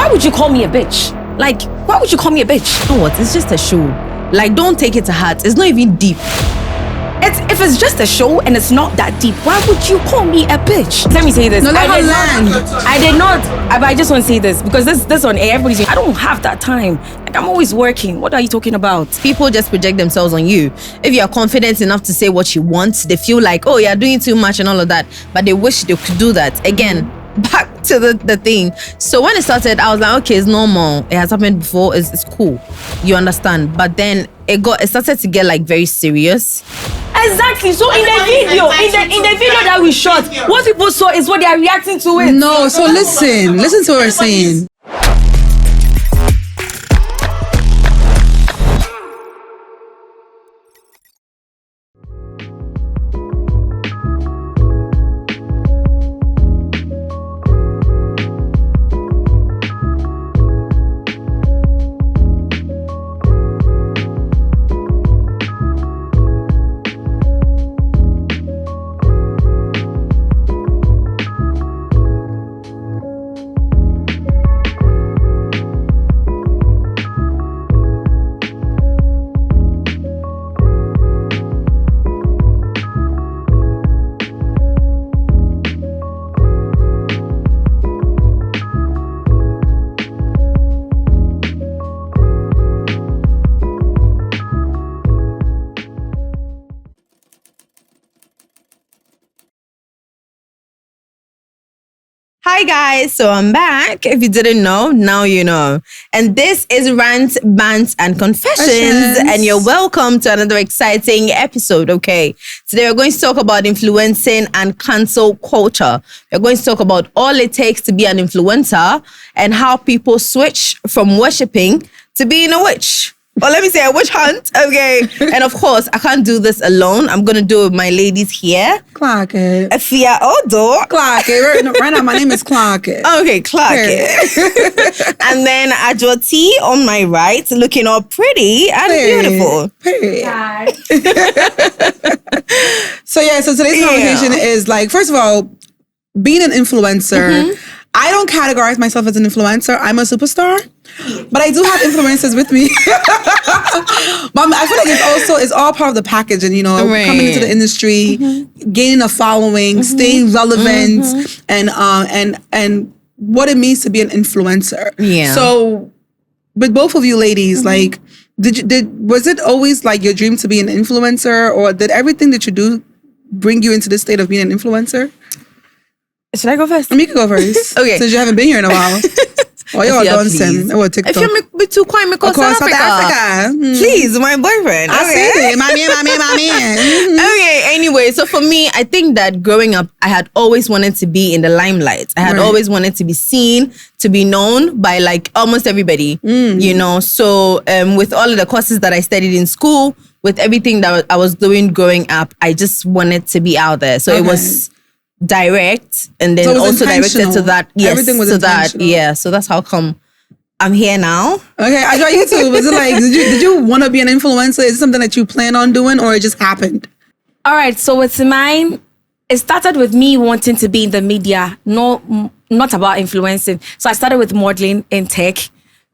why would you call me a bitch? Like, why would you call me a bitch? You know what? It's just a show. Like, don't take it to heart. It's not even deep. If it's just a show and it's not that deep, why would you call me a bitch? Let me say this. No, let her land. I did not. I just want to say this because this on air. Everybody's saying, I don't have that time. Like, I'm always working. What are you talking about? People just project themselves on you. If you're confident enough to say what you want, they feel like, oh, you're doing too much and all of that. But they wish they could do that. Again, back to the thing. So when it started, I was like, okay, it's normal. It has happened before. It's cool. You understand? But then it started to get like very serious. Exactly. So in the video that we shot, what people saw is what they are reacting to it. No, so listen to what we're saying. Hi guys, so I'm back. If you didn't know, now you know. And this is Rants, Bants and Confessions. And you're welcome to another exciting episode, okay? Today we're going to talk about influencing and cancel culture. We're going to talk about all it takes to be an influencer and how people switch from worshipping to being a witch. Or let me say a witch hunt, okay? And of course, I can't do this alone. I'm going to do it with my ladies here. Clock it. Afia Odo. Clock it. Right now, my name is Clock it. Okay, clock it. And then Adjoa T on my right, looking all pretty and beautiful. Hi. So today's conversation is like, first of all, being an influencer. I don't categorize myself as an influencer. I'm a superstar, but I do have influencers with me. But I feel like it's all part of the package, and coming into the industry, gaining a following, staying relevant, and what it means to be an influencer. Yeah. So, with both of you ladies, like, was it always like your dream to be an influencer, or did everything that you do bring you into the state of being an influencer? Should I go first? You can go first. Okay. Since you haven't been here in a while. Well, you're dancing. Or TikTok. If you're be too quiet, South Africa. Please, my boyfriend. I see it. My man. Okay, anyway, so for me, I think that growing up, I had always wanted to be in the limelight. I had always wanted to be seen, to be known by like almost everybody, So with all of the courses that I studied in school, with everything that I was doing growing up, I just wanted to be out there. So it was direct, and then also directed to that. Yes, everything was intentional. Yeah, so that's how come I'm here now. Okay, I got you too. Was it like, did you want to be an influencer? Is it something that you plan on doing, or it just happened? All right, so with mine, it started with me wanting to be in the media, not about influencing. So I started with modeling in tech.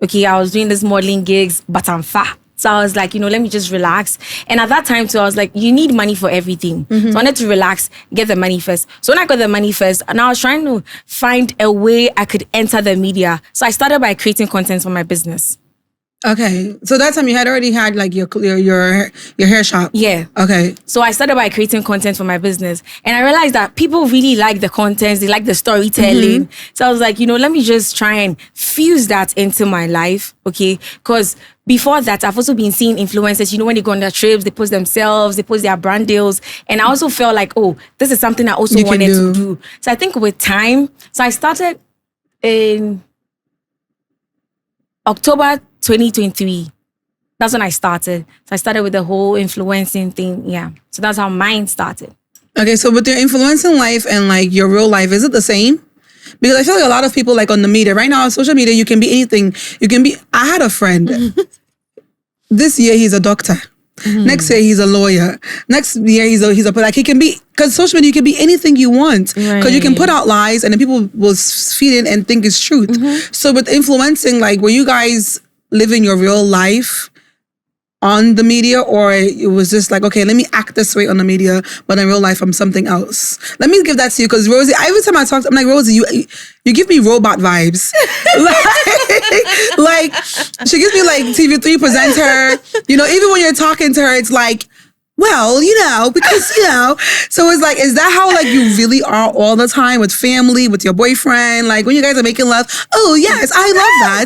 Okay, I was doing these modeling gigs, but I'm fat. So I was like, let me just relax. And at that time too, I was like, you need money for everything. So I wanted to relax, get the money first. So when I got the money first, and I was trying to find a way I could enter the media. So I started by creating content for my business. Okay. So that time you had already had like your hair shop. Yeah. Okay. So I started by creating content for my business. And I realized that people really like the contents. They like the storytelling. So I was like, let me just try and fuse that into my life. Okay. Because before that, I've also been seeing influencers, when they go on their trips, they post themselves, they post their brand deals. And I also felt like, this is something I also wanted to do. So I think with time, so I started in October 2023. That's when I started. So I started with the whole influencing thing. Yeah. So that's how mine started. Okay. So with your influencing life and like your real life, is it the same? Because I feel like a lot of people like on the media right now on social media, you can be anything. I had a friend this year, he's a doctor. Next year he's a lawyer. Next year he's a like he can be, because social media, you can be anything you want, because you can put out lies and then people will feed it and think it's truth. So with influencing, like, were you guys living your real life on the media, or it was just like, okay, let me act this way on the media, but in real life I'm something else? Let me give that to you, because Rosey, every time I talk, I'm like, Rosey, you give me robot vibes. like she gives me like TV3 presenter. You know, even when you're talking to her, it's like, well, you know, because, you know. So it's like, is that how like you really are all the time with family, with your boyfriend? Like when you guys are making love, oh yes, I love that.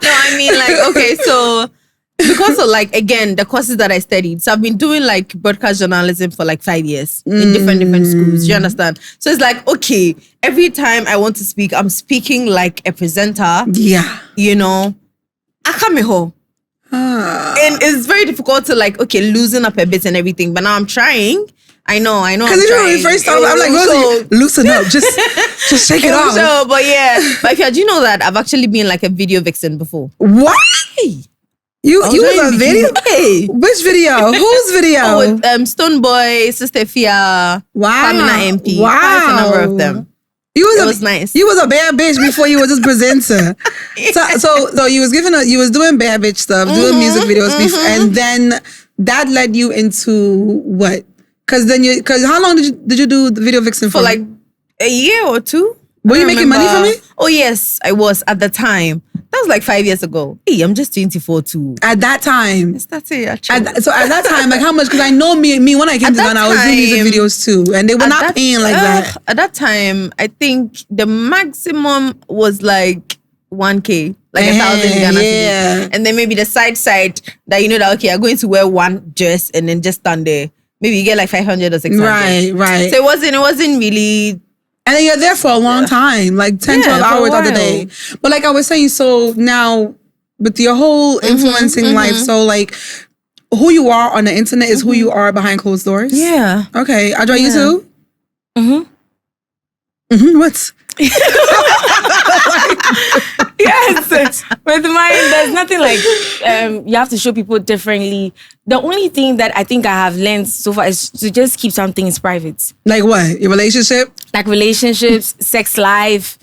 No, I mean, like, okay, so because of, like, again, the courses that I studied, so I've been doing like broadcast journalism for like 5 years in different schools. Do you understand? So it's like, okay, every time I want to speak, I'm speaking like a presenter. Yeah. You know, akameho. And it's very difficult to like, okay, loosen up a bit and everything. But now I'm trying. I know. Because even when we first started, I'm like, Rosey, loosen up, just shake it off. So, but yeah, but do you know that I've actually been like a video vixen before? What? You was a video? Hey. Which video? Whose video? Oh, with Stoneboy, Sister Fia, Pamina MP. Wow. Quite a number of them. It was nice. You was a bad bitch before you was just presenter. So you was doing bad bitch stuff, doing music videos before, and then that led you into what? Because how long did you do the video vixen for? For like a year or two. Were you making money from it? Oh yes, I was at the time. That was like 5 years ago. Hey, I'm just 24 too. At that time. That's it, actually. So at that time, like how much? Because I know me when I came to Ghana, I was doing music videos too, and they were not paying like that. At that time, I think the maximum was like 1K, like 1,000 Ghana cedis. And then maybe the side that you know that, okay, I'm going to wear one dress and then just stand there. Maybe you get like 500 or 600. Right. So it wasn't really. And then you're there for a long time, like 10, 12 hours of the day. But like I was saying, so now with your whole influencing life, so like who you are on the internet is who you are behind closed doors? Yeah. Okay. Adjoa, you too? What? Yes. With mine, there's nothing like you have to show people differently. The only thing that I think I have learned so far is to just keep some things private. Like what? Your relationship? Like relationships, sex life,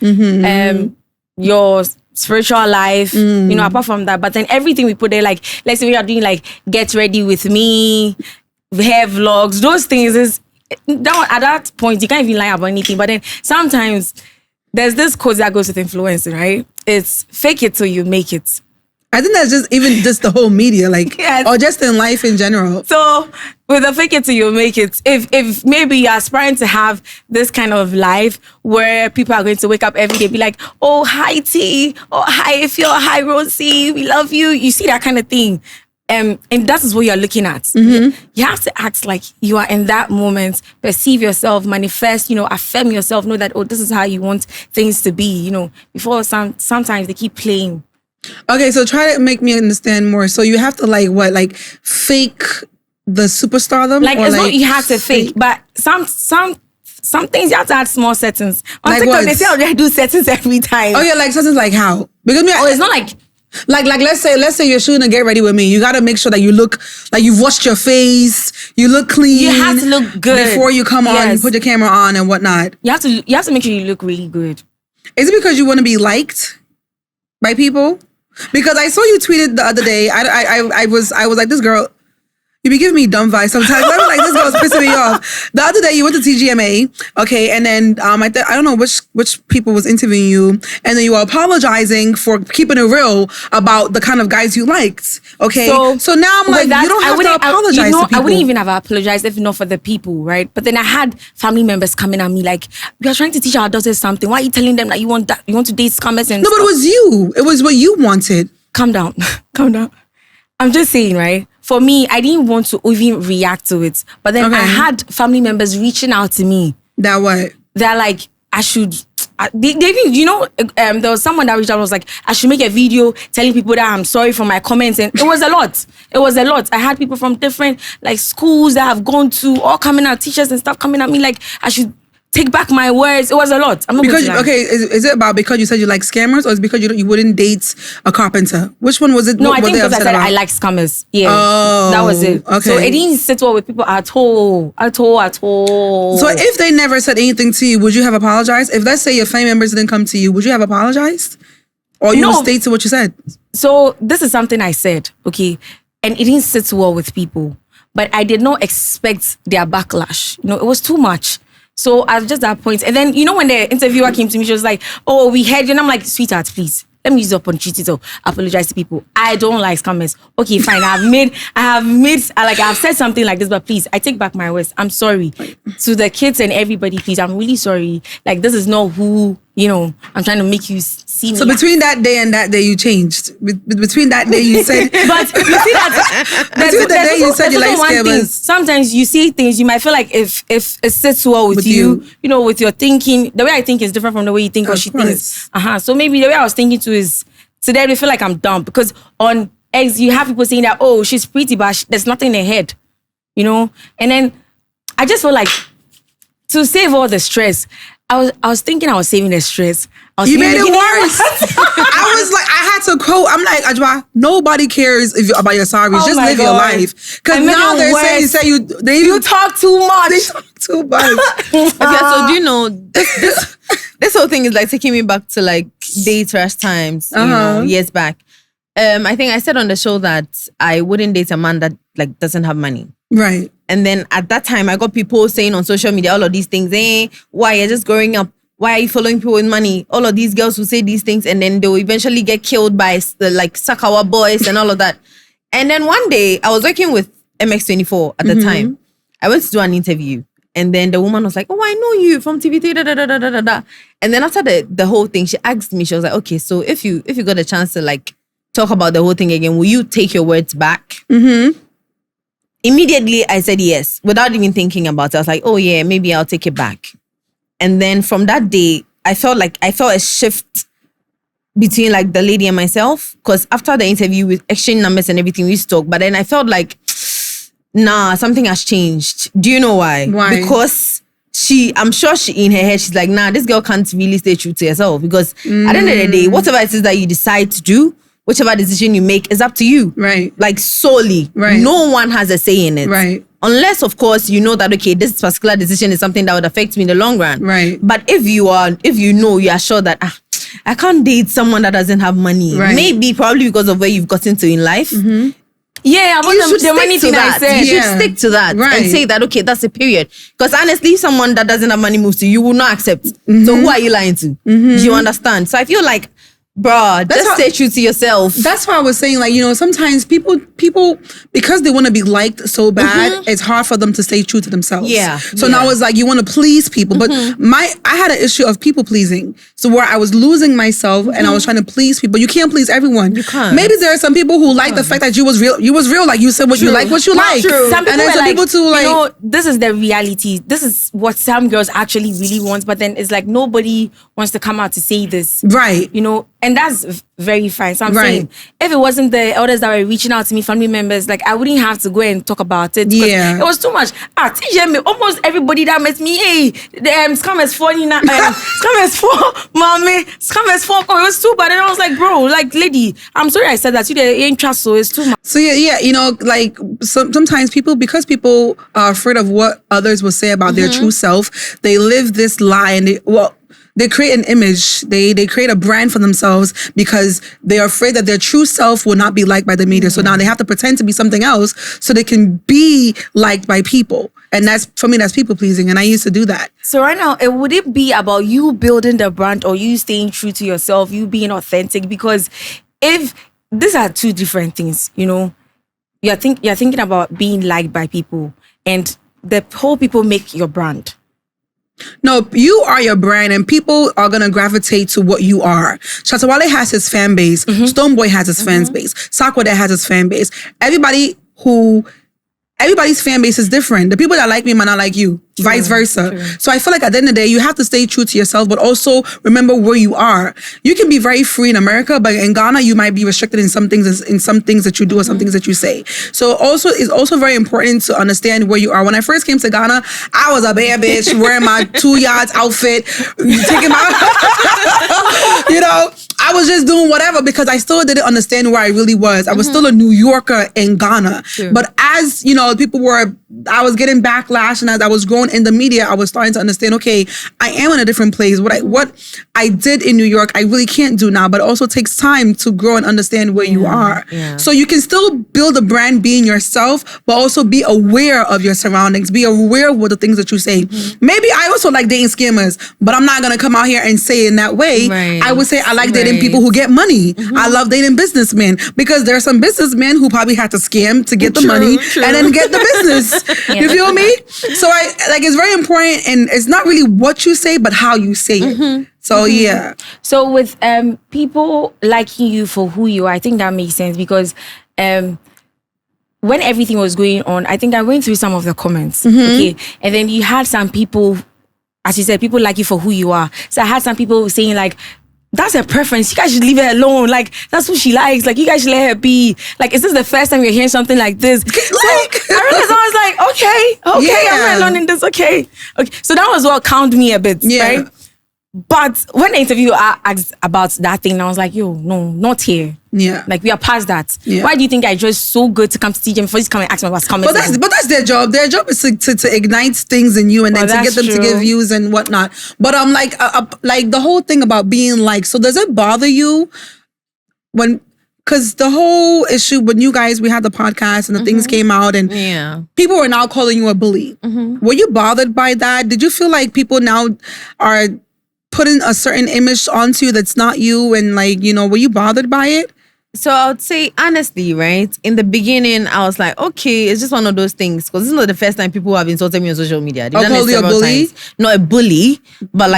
your spiritual life, you know, apart from that. But then everything we put there, like, let's say we are doing like get ready with me, hair vlogs, those things is at that point you can't even lie about anything. But then sometimes there's this quote that goes with influencing, right? It's fake it till you make it. I think that's just the whole media, like, or just in life in general. So with the fake it till you make it, if maybe you're aspiring to have this kind of life where people are going to wake up every day, be like, oh, hi T, oh, hi Phil, hi Rosey, we love you. You see that kind of thing. And that is what you're looking at. You have to act like you are in that moment, perceive yourself, manifest, you know, affirm yourself, know that, oh, this is how you want things to be, you know, before sometimes they keep playing. Okay, so try to make me understand more. So you have to like fake the superstardom? Like, it's not you have to fake, but some things you have to add small settings. On like TikTok, what? they say I do settings every time. Oh yeah, like settings like how? Because it's not like let's say you're shooting a Get Ready With Me. You got to make sure that you look like you've washed your face, you look clean. You have to look good before you come on, you put your camera on and whatnot. You have to make sure you look really good. Is it because you want to be liked by people? Because I saw you tweeted the other day. I was like, this girl, you be giving me dumb vibes sometimes. I was like, this girl's pissing me off. The other day you went to TGMA, okay, and then I don't know which people was interviewing you, and then you were apologizing for keeping it real about the kind of guys you liked, okay. So now I'm like, you don't have to apologize to people. I wouldn't even have apologized if not for the people, right? But then I had family members coming at me like, we are trying to teach our daughters something. Why are you telling them that you want to date scammers and no, but it was you. It was what you wanted. Calm down. Calm down. I'm just saying, right? For me, I didn't want to even react to it. But then I had family members reaching out to me. That what? They're like, I should... They you know, there was someone that reached out and was like, I should make a video telling people that I'm sorry for my comments. And it was a lot. It was a lot. I had people from different like schools that I've gone to, all coming out, teachers and stuff coming at me like, I should take back my words. It was a lot. I'm not Because going to lie. is it about because you said you like scammers, or is it because you wouldn't date a carpenter? Which one was it? No, what I think they because I upset said about? I like scammers. Yeah. Oh, that was it. okay. So it didn't sit well with people at all. At all. So if they never said anything to you, would you have apologized? If let's say your family members didn't come to you, would you have apologized? Or you would stay to what you said? So this is something I said, okay? And it didn't sit well with people. But I did not expect their backlash. It was too much. So I was just at that point. And then, when the interviewer came to me, she was like, oh, we heard you. And I'm like, sweetheart, please. Let me use the opportunity to apologize to people. I don't like scammers. Okay, fine. I've said something like this, but please, I take back my words. I'm sorry. To the kids and everybody, please, I'm really sorry. Like, this is not who, I'm trying to make you see me. So between that day and that day, you changed. Between that day, you said... But you see that... Between the day you said you like scammers. Sometimes you see things, you might feel like if it sits well with you, with your thinking, the way I think is different from the way you think or she thinks. So maybe the way I was thinking too is, today they feel like I'm dumb because on X, you have people saying that, oh, she's pretty, but there's nothing in her head, And then I just feel like to save all the stress, I was thinking I was saving the stress. You made it worse. I was like, I had to quote, I'm like, Adjoa, nobody cares about your sorries. Just live your life. Because now they're saying you talk too much. They talk too much. Okay, so do you know, this whole thing is like taking me back to like date rush times, years back. I think I said on the show that I wouldn't date a man that like doesn't have money. Right. And then at that time, I got people saying on social media, all of these things, why you're just growing up? Why are you following people with money? All of these girls will say these things and then they'll eventually get killed by the like Sakawa boys and all of that. And then one day, I was working with MX24 at the time. I went to do an interview and then the woman was like, oh, I know you from TV3, da, da, da, da, da, da. And then after the whole thing, she asked me, she was like, okay, so if you got a chance to like talk about the whole thing again, will you take your words back? Immediately, I said yes, without even thinking about it. I was like, oh yeah, maybe I'll take it back. And then from that day, I felt a shift between like the lady and myself. Because after the interview, we exchanged numbers and everything, we talk. But then I felt like, nah, something has changed. Do you know why? Why? Because I'm sure in her head, she's like, nah, this girl can't really stay true to herself. Because at the end of the day, whatever it is that you decide to do, whichever decision you make is up to you. Right. Like solely. Right. No one has a say in it. Right. Unless, of course, you know that, okay, this particular decision is something that would affect me in the long run. Right. But if you are sure that, I can't date someone that doesn't have money. Right. Maybe, probably because of where you've gotten to in life. Yeah, about the money thing I said. You should stick to that and say that, okay, that's a period. Because honestly, someone that doesn't have money moves to you will not accept. So who are you lying to? Do you understand? So I feel like, bruh, just stay true to yourself. That's why I was saying, like, sometimes people, because they want to be liked so bad, it's hard for them to stay true to themselves. Yeah. So now it's like, you want to please people. But I had an issue of people pleasing. So where I was losing myself and I was trying to please people. You can't please everyone. You can't. Maybe there are some people who like the fact that you was real. You was real. Like you said what you like, what you like. True. Some people and then some people too, like, this is the reality. This is what some girls actually really want. But then it's like, nobody wants to come out to say this. Right. And that's very fine. So I'm saying, if it wasn't the elders that were reaching out to me, family members, like I wouldn't have to go and talk about it. Yeah. It was too much. TJ, almost everybody that met me, hey, the scammers for Nina, scammers for mommy, scammers for. It was too bad. And I was like, bro, like, lady, I'm sorry I said that. You ain't trust, so it's too much. So yeah, like sometimes because people are afraid of what others will say about their true self, they live this lie and they create an image. They create a brand for themselves because they're afraid that their true self will not be liked by the media. So now they have to pretend to be something else so they can be liked by people. And for me, that's people pleasing. And I used to do that. So right now, would it be about you building the brand or you staying true to yourself, you being authentic? Because if these are two different things, you're thinking about being liked by people and the whole people make your brand. No, you are your brand and people are going to gravitate to what you are. Shatawale has his fan base. Stoneboy has his fan base. Sakwade has his fan base. Everybody who everybody's fan base is different. The people that like me might not like you, vice versa. True. So I feel like at the end of the day, you have to stay true to yourself, but also remember where you are. You can be very free in America, but in Ghana, you might be restricted in some things that you do or some things that you say. So it's also very important to understand where you are. When I first came to Ghana, I was a bad bitch wearing my 2 yards outfit, taking my, I was just doing whatever because I still didn't understand where I really was. I was still a New Yorker in Ghana. True. But as, I was getting backlash, and as I was growing in the media, I was starting to understand, okay, I am in a different place. What I did in New York, I really can't do now, but it also takes time to grow and understand where you are. Yeah. So you can still build a brand being yourself, but also be aware of your surroundings, be aware of what the things that you say. Maybe I also like dating scammers, but I'm not going to come out here and say it in that way. Right. I would say I like dating people who get money. I love dating businessmen because there are some businessmen who probably had to scam to get the money and then get the business. You feel me? So it's very important, and it's not really what you say, but how you say it. So yeah. So with people liking you for who you are, I think that makes sense because when everything was going on, I think I went through some of the comments. Okay, and then you had some people, as you said, people like you for who you are. So I had some people saying like, that's her preference. You guys should leave her alone. Like, that's who she likes. Like, you guys should let her be. Like, is this the first time you're hearing something like this? So I realized I was like, okay, I'm not alone in this. Okay. So that was what calmed me a bit, right? But when the interviewer asked about that thing, I was like, yo, no, not here. Yeah. Like, we are past that. Yeah. Why do you think I dress so good to come to TJ before you come and ask me what's coming? But that's their job. Their job is to ignite things in you and then to get them to give views and whatnot. But I'm like the whole thing about being like, so does it bother you because the whole issue when you guys, we had the podcast and the things came out and people were now calling you a bully. Were you bothered by that? Did you feel like people now are putting a certain image onto you that's not you, and were you bothered by it? So I would say honestly, right? In the beginning, I was like, okay, it's just one of those things because this is not the first time people have insulted me on social media. They've done it several times. Not a bully, but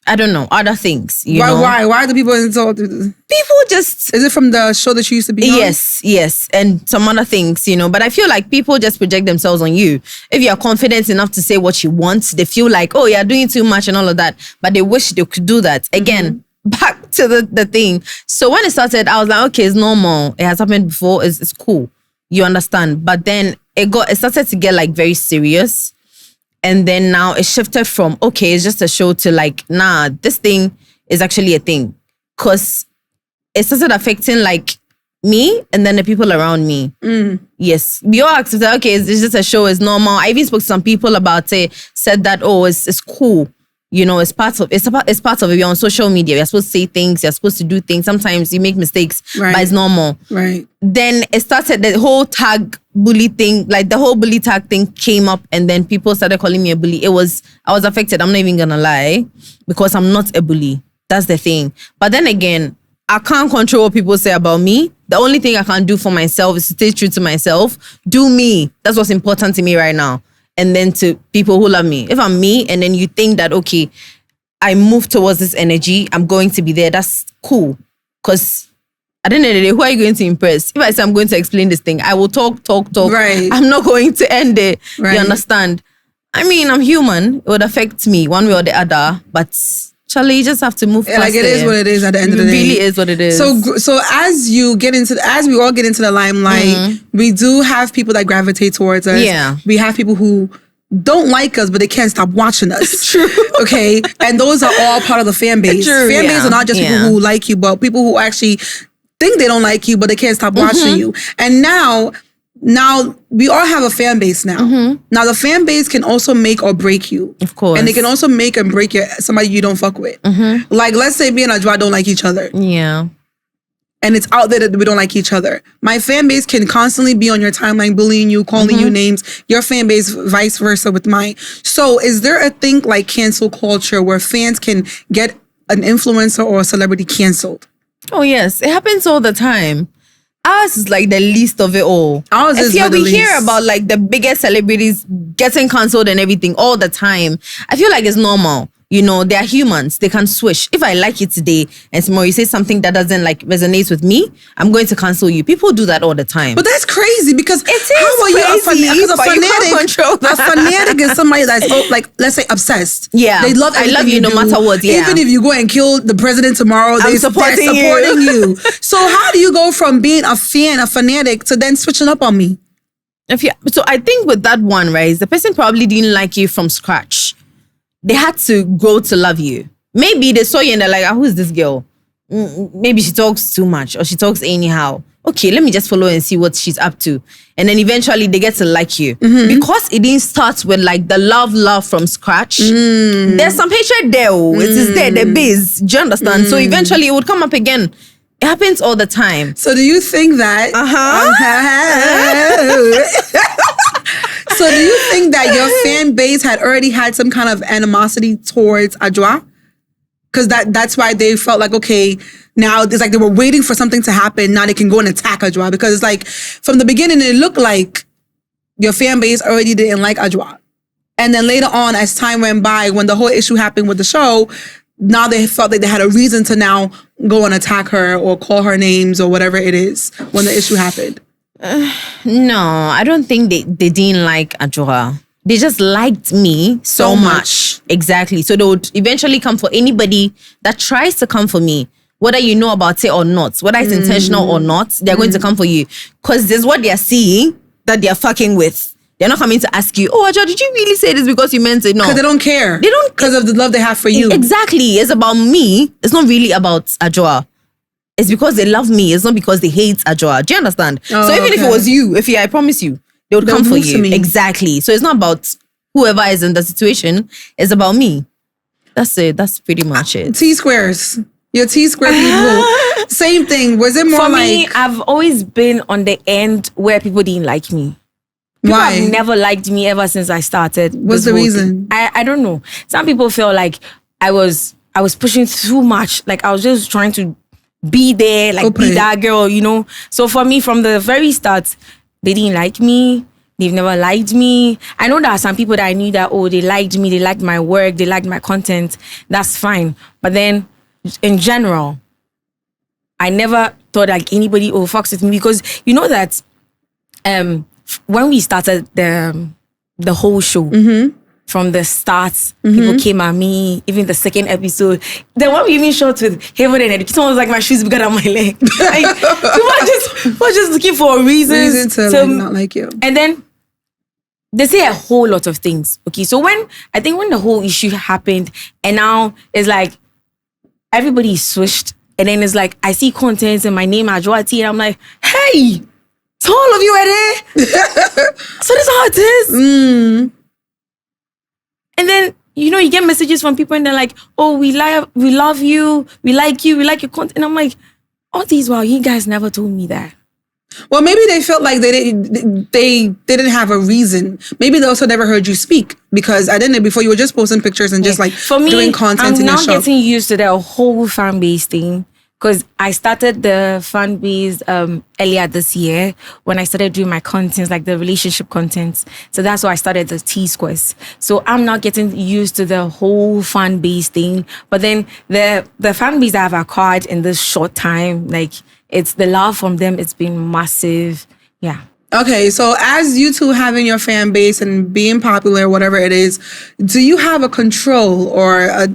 I don't know, other things. Why? Why do people insult you? People just... Is it from the show that you used to be on? Yes. And some other things, But I feel like people just project themselves on you. If you're confident enough to say what you want, they feel like, oh, you're doing too much and all of that. But they wish they could do that. Again, back to the thing. So when it started, I was like, okay, it's normal. It has happened before. It's cool. You understand? But then it started to get very serious. And then now it shifted from, okay, it's just a show to nah, this thing is actually a thing. Because it started affecting me and then the people around me. Yes. We all accepted, okay, it's just a show, it's normal. I even spoke to some people about it, said that, oh, it's cool. It's part of it. You're on social media. You're supposed to say things. You're supposed to do things. Sometimes you make mistakes, but it's normal. Right. Then it started the whole tag bully thing. The whole bully tag thing came up, and then people started calling me a bully. I was affected. I'm not even gonna lie, because I'm not a bully. That's the thing. But then again, I can't control what people say about me. The only thing I can do for myself is to stay true to myself. Do me. That's what's important to me right now. And then to people who love me. If I'm me and then you think that, okay, I move towards this energy, I'm going to be there, that's cool. Because at the end of the day, who are you going to impress? If I say I'm going to explain this thing, I will talk. Right. I'm not going to end it. Right. You understand? I mean, I'm human. It would affect me one way or the other. But Charlie, you just have to move past it is what it is at the end of the day. It really is what it is. So as we all get into the limelight, we do have people that gravitate towards us. Yeah. We have people who don't like us, but they can't stop watching us. True. Okay? And those are all part of the fan base. True, fan base are not just people who like you, but people who actually think they don't like you, but they can't stop watching you. And now we all have a fan base now. Now the fan base can also make or break you. Of course. And they can also make and break somebody you don't fuck with. Let's say me and Adjoa don't like each other. Yeah. And it's out there that we don't like each other. My fan base can constantly be on your timeline bullying you, calling you names. Your fan base, vice versa with mine. So is there a thing like cancel culture where fans can get an influencer or a celebrity canceled? Oh yes, it happens all the time. Ours is the least of it all. Ours is the least. We hear about the biggest celebrities getting cancelled and everything all the time. I feel like it's normal. You know, they are humans. They can switch. If I like you today and tomorrow you say something that doesn't like resonate with me, I'm going to cancel you. People do that all the time. But that's crazy because It is how are you a crazy, fanatic? Because but you can't control a that. fanatic is somebody that's like, let's say, obsessed. Yeah. They love I everything love you no do. matter what, yeah. Even if you go and kill the president tomorrow, they're supporting supporting you. you. So how do you go from being a fanatic, to then switching up on me? So I think with that one, right, the person probably didn't like you from scratch. They had to grow to love you. Maybe they saw you and they're like, who is this girl? Maybe she talks too much or she talks anyhow. Okay, let me just follow and see what she's up to. And then eventually they get to like you. Because it didn't start with like the love from scratch. There's some hatred there. It is there, the base. Do you understand? So eventually it would come up again. It happens all the time. So do you think that... So do you think that your fan base had already had some kind of animosity towards Adjoa? Because that's why they felt like, okay, now it's like they were waiting for something to happen. Now they can go and attack Adjoa. Because it's like, from the beginning, it looked like your fan base already didn't like Adjoa. And then later on, as time went by, when the whole issue happened with the show, now they felt like they had a reason to now go and attack her or call her names or whatever it is when the issue happened. No, I don't think they didn't like Adjoa. They just liked me so much. Exactly. So they would eventually come for anybody that tries to come for me. Whether you know about it or not, whether it's intentional or not, they're going to come for you. Because there's what they're seeing that they're fucking with. They're not coming to ask you, oh, Adjoa, did you really say this because you meant it? No. Because they don't care. They don't. Because of the love they have for you. Exactly. It's about me. It's not really about Adjoa. It's because they love me. It's not because they hate Adjoa. Do you understand? Oh, so even if it was you, I promise you, they would come for move to you. me. Exactly. So it's not about whoever is in the situation. It's about me. That's it. That's pretty much it. T-squares. Your T-square people. Same thing. Was it more For like... me, I've always been on the end where people didn't like me. People Why? have never liked me ever since I started. What's this the whole reason? thing. I don't know. Some people feel like I was pushing too much. Like I was just trying to be there, like be that girl, you know. So for me, from the very start, they didn't like me. They've never liked me. I know there are some people that I knew that, oh, they liked me, they liked my work, they liked my content. That's fine. But then, in general, I never thought like anybody fucks with me, because you know that when we started the whole show, from the start, people came at me. Even the second episode, then when we even shot with Heaven and Eddie, someone was like, my shoes bigger than my leg. Like, people are just looking for a reason to like, not like you. And then they say a whole lot of things. Okay, so when the whole issue happened, and now it's like everybody switched, and then it's like I see content and my name Adjoa T, and I'm like, hey, so all of you are there. So this is how it is. And then, you know, you get messages from people and they're like, oh, we love you, we like your content. And I'm like, all these while you guys never told me that. Well, maybe they felt like they didn't have a reason. Maybe they also never heard you speak, because I didn't know before you were just posting pictures and just like for me, doing content in your show. I'm now getting used to the whole fan base thing, because I started the fan base earlier this year when I started doing my contents, like the relationship contents. So that's why I started the T-squares. So I'm not getting used to the whole fan base thing. But then the fan base that I've acquired in this short time, like it's the love from them. It's been massive. Yeah. Okay, so as you two having your fan base and being popular, whatever it is, do you have a control or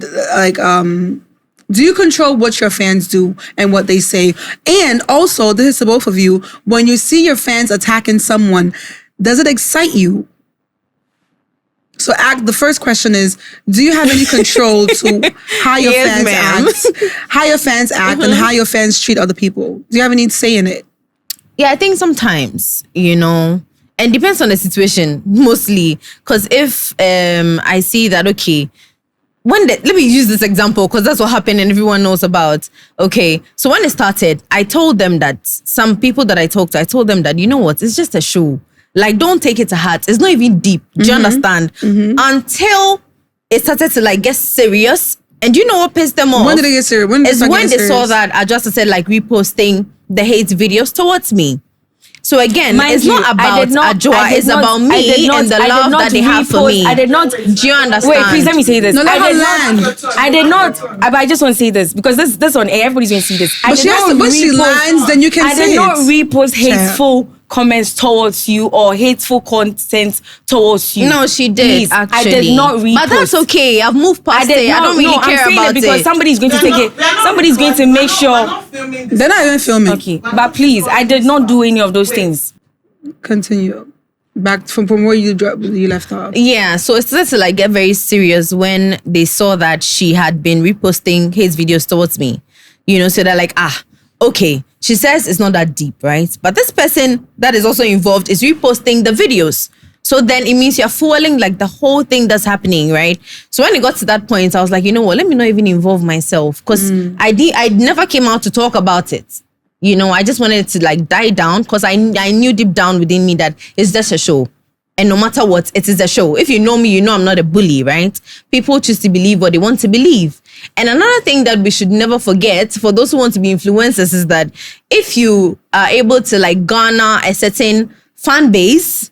do you control what your fans do and what they say? And also, this is to both of you, when you see your fans attacking someone, does it excite you? So the first question is, do you have any control to how your fans act, and how your fans treat other people? Do you have any say in it? Yeah, I think sometimes, you know, and depends on the situation, mostly. Because if I see that, okay, let me use this example, because that's what happened and everyone knows about. Okay, so when it started, I told them that some people that I talked to, I told them that, you know what, it's just a show. Like, don't take it to heart. It's not even deep. Do you understand? Until it started to like get serious. And do you know what pissed them off? When did it get serious? When they saw that I just said like reposting the hate videos towards me. So again, Mind it's you, not about I did not- Adjoa. I did It's not- about I me did not- and the I did love not that they have for repost- me. I did not. Do you understand? Wait, please let me say this. No, let I her did land. not. I did not. But I just want to say this because this on air. Everybody's going to see this. I But did she has not to, when she repost- lands, then you can I say did not it. repost hateful comments towards you or hateful content towards you. No, she did. Please, actually, I did not repost. But that's okay. I've moved past it. I don't really care I'm saying about it because it. somebody's going to take it. Somebody's going to make sure. They're not even filming. Okay, but please, I did not do any of those things. Continue. Back from where you left off. Yeah, so it started to like get very serious when they saw that she had been reposting his videos towards me. You know, so they're like, okay. She says it's not that deep, right? But this person that is also involved is reposting the videos. So then it means you're fueling like the whole thing that's happening, right? So when it got to that point, I was like, you know what? Let me not even involve myself because I never came out to talk about it. You know, I just wanted it to like die down because I knew deep down within me that it's just a show. And no matter what, it is a show. If you know me, you know I'm not a bully, right? People choose to believe what they want to believe. And another thing that we should never forget for those who want to be influencers is that if you are able to like garner a certain fan base,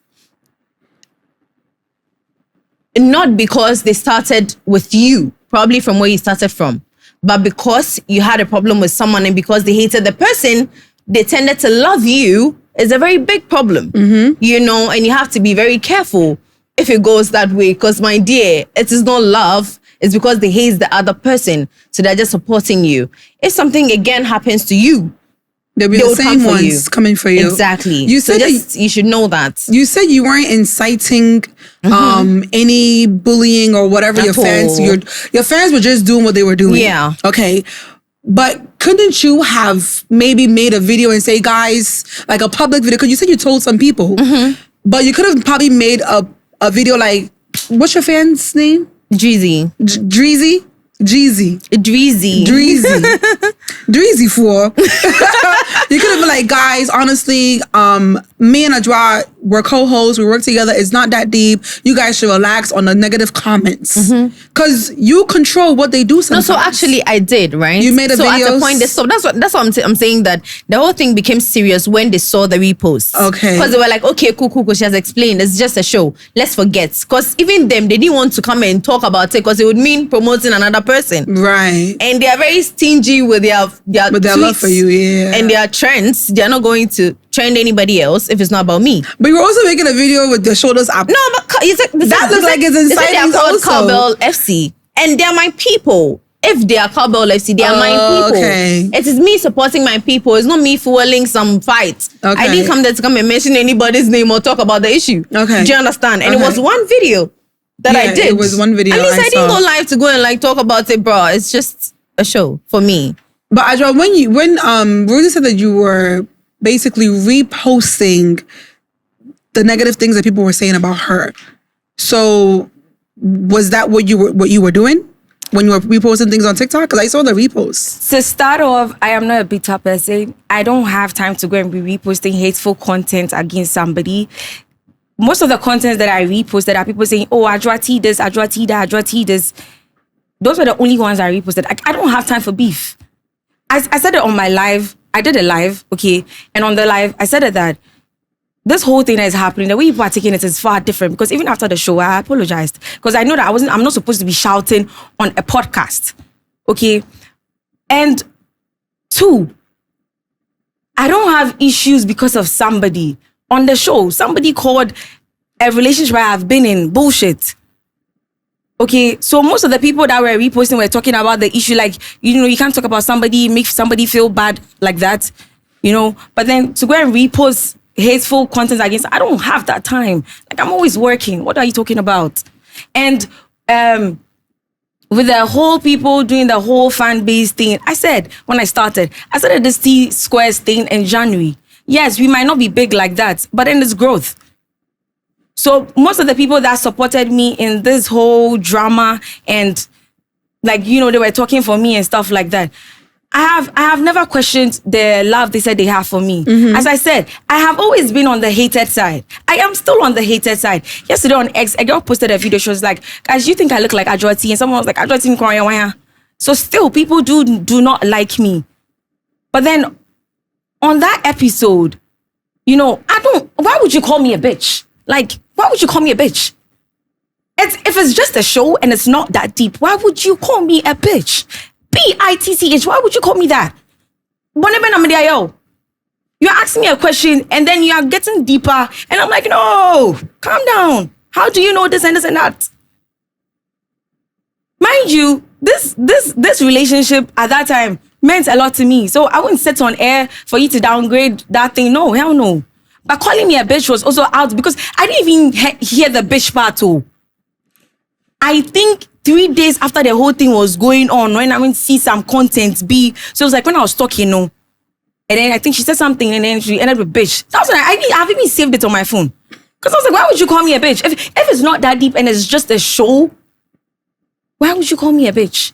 not because they started with you, probably from where you started from, but because you had a problem with someone and because they hated the person, they tended to love you, is a very big problem, you know, and you have to be very careful if it goes that way. Because, my dear, it is not love. It's because they hate the other person. So they're just supporting you. If something again happens to you, They'll be they the will same come for ones you. coming for you. Exactly. You said so just, you should know that. You said you weren't inciting any bullying or whatever At your fans. all. Your fans were just doing what they were doing. Yeah. Okay. But couldn't you have maybe made a video and say, guys, like a public video? Because you said you told some people, but you could have probably made a video like, what's your fan's name? Dreezy. Dreezy? Jeezy. Dreezy. Dreezy for. You could have been like, guys, honestly, me and Adjoa were co-hosts. We work together. It's not that deep. You guys should relax on the negative comments. Because you control what they do sometimes. No, so actually I did, right? You made a so video. at the point they stopped. That's what I'm saying, that the whole thing became serious when they saw the reposts. Okay. Because they were like, okay, cool. She has explained. It's just a show. Let's forget. Because even them, they didn't want to come and talk about it because it would mean promoting another person. Right. And they are very stingy with their tweets love for you, yeah. and their trends. They're not going to trend anybody else if it's not about me. But you were also making a video with the shoulders up. No, but That looks like it's inciting they're called also. Cowbell FC. And they're my people. If they are Cowbell FC, they are my people. Okay. It is me supporting my people. It's not me fueling some fight. Okay. I didn't come there to come and mention anybody's name or talk about the issue. Okay. Do you understand? And it Okay. was one video that I Yeah, did. it was one video At least I I didn't saw. go live to go and like talk about it, bro. It's just a show for me. But Adjoa, when Rosey said that you were basically reposting the negative things that people were saying about her, so was that what you were doing when you were reposting things on TikTok? Because I saw the reposts. To start off, I am not a bitter person. I don't have time to go and be reposting hateful content against somebody. Most of the content that I reposted are people saying, oh, Adjoa T this, Adjoa T that, Adjoa T this. Those were the only ones I reposted. I don't have time for beef. I said it on my live. I did a live, okay? And on the live, I said it that this whole thing that is happening, the way people are taking it is far different. Because even after the show, I apologized. Because I know that I'm not supposed to be shouting on a podcast, okay? And 2, I don't have issues because of somebody on the show. Somebody called a relationship I have been in bullshit. Okay, so most of the people that were reposting were talking about the issue, like, you know, you can't talk about somebody, make somebody feel bad like that, you know. But then to go and repost hateful content against, I don't have that time. Like, I'm always working. What are you talking about? And with the whole people doing the whole fan base thing, I said this T Squares thing in January. Yes, we might not be big like that, but then it's growth. So most of the people that supported me in this whole drama and, like, you know, they were talking for me and stuff like that. I have never questioned the love they said they have for me. As I said, I have always been on the hated side. I am still on the hated side. Yesterday on X, a girl posted a video. She was like, guys, you think I look like Adjoa T? And someone was like, Adjoa T. So still, people do not like me. But then on that episode, why would you call me a bitch? Like, why would you call me a bitch? If it's just a show and it's not that deep, why would you call me a bitch? bitch, why would you call me that? You're asking me a question and then you are getting deeper and I'm like, no, calm down. How do you know this and this and that? Mind you, this relationship at that time meant a lot to me. So I wouldn't sit on air for you to downgrade that thing. No, hell no. But calling me a bitch was also out because I didn't even hear the bitch part too. I think 3 days after the whole thing was going on, when I went to see some content be, so it was like when I was talking, and then I think she said something and then she ended with bitch. That was when I've even saved it on my phone. Because I was like, why would you call me a bitch? If it's not that deep and it's just a show, why would you call me a bitch?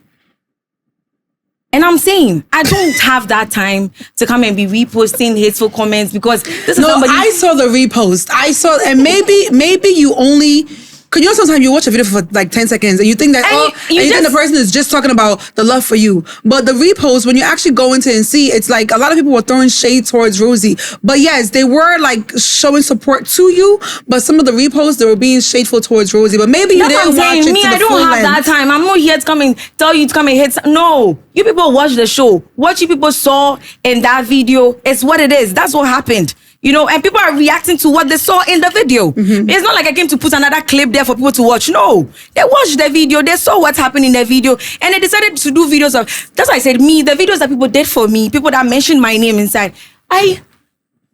And I'm saying, I don't have that time to come and be reposting hateful comments because this is somebody... I saw the repost. And maybe you only... Because sometimes you watch a video for like 10 seconds and you think that, and you think the person is just talking about the love for you. But the repost, when you actually go into it and see, it's like a lot of people were throwing shade towards Rosey. But yes, they were like showing support to you. But some of the reposts, they were being shadeful towards Rosey. But maybe you didn't watch it to the full length. I don't have that time. I'm not here to come and tell you to come and hit. No. You people watch the show. What you people saw in that video is what it is. That's what happened. And people are reacting to what they saw in the video. Mm-hmm. It's not like I came to put another clip there for people to watch. No, they watched the video. They saw what happened in the video. And they decided to do videos of, that's why I said the videos that people did for me, people that mentioned my name inside, I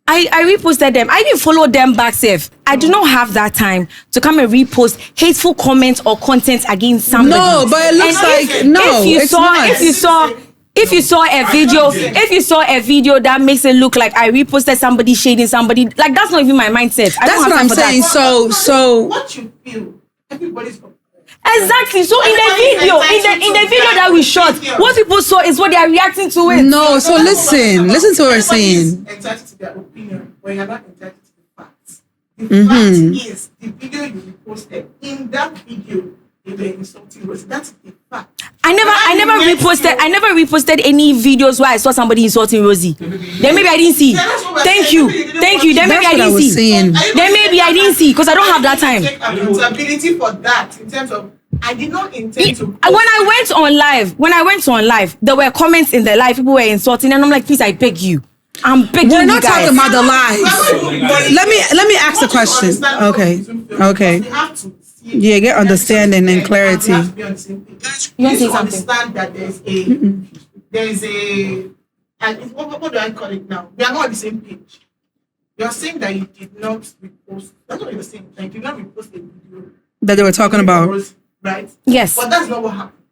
reposted them. I didn't follow them back safe. I do not have that time to come and repost hateful comments or content against somebody. No, but it looks If you saw a video that makes it look like I reposted somebody shading somebody, like that's not even my mindset. That's what I'm saying. So what you feel, everybody's exactly. So in the video that we shot, what people saw is what they are reacting to it. No, so listen to what we're saying. Entitled to their opinion, but you're not entitled to the facts. The fact is the video you reposted. In that video, they were insulting us. That's the fact. I never reposted any videos where I saw somebody insulting Rosey. Then maybe I didn't see. Thank you. Then maybe I didn't see. Then maybe I didn't see because I don't have that time. Take accountability for that in terms of I did not intend to. When I went on live, there were comments in the live. People were insulting, and I'm like, please, I beg you. I'm begging you guys. We're not talking about the live. Let me ask the question. Okay. They have to. Yeah, get understanding and clarity. You have to be on the same page. You need to understand that there's a what do I call it now? We are not on the same page. You're saying that you did not repost. That's what you're saying. Like you did not repost a video that they were talking about, right? Yes. But that's not what happened.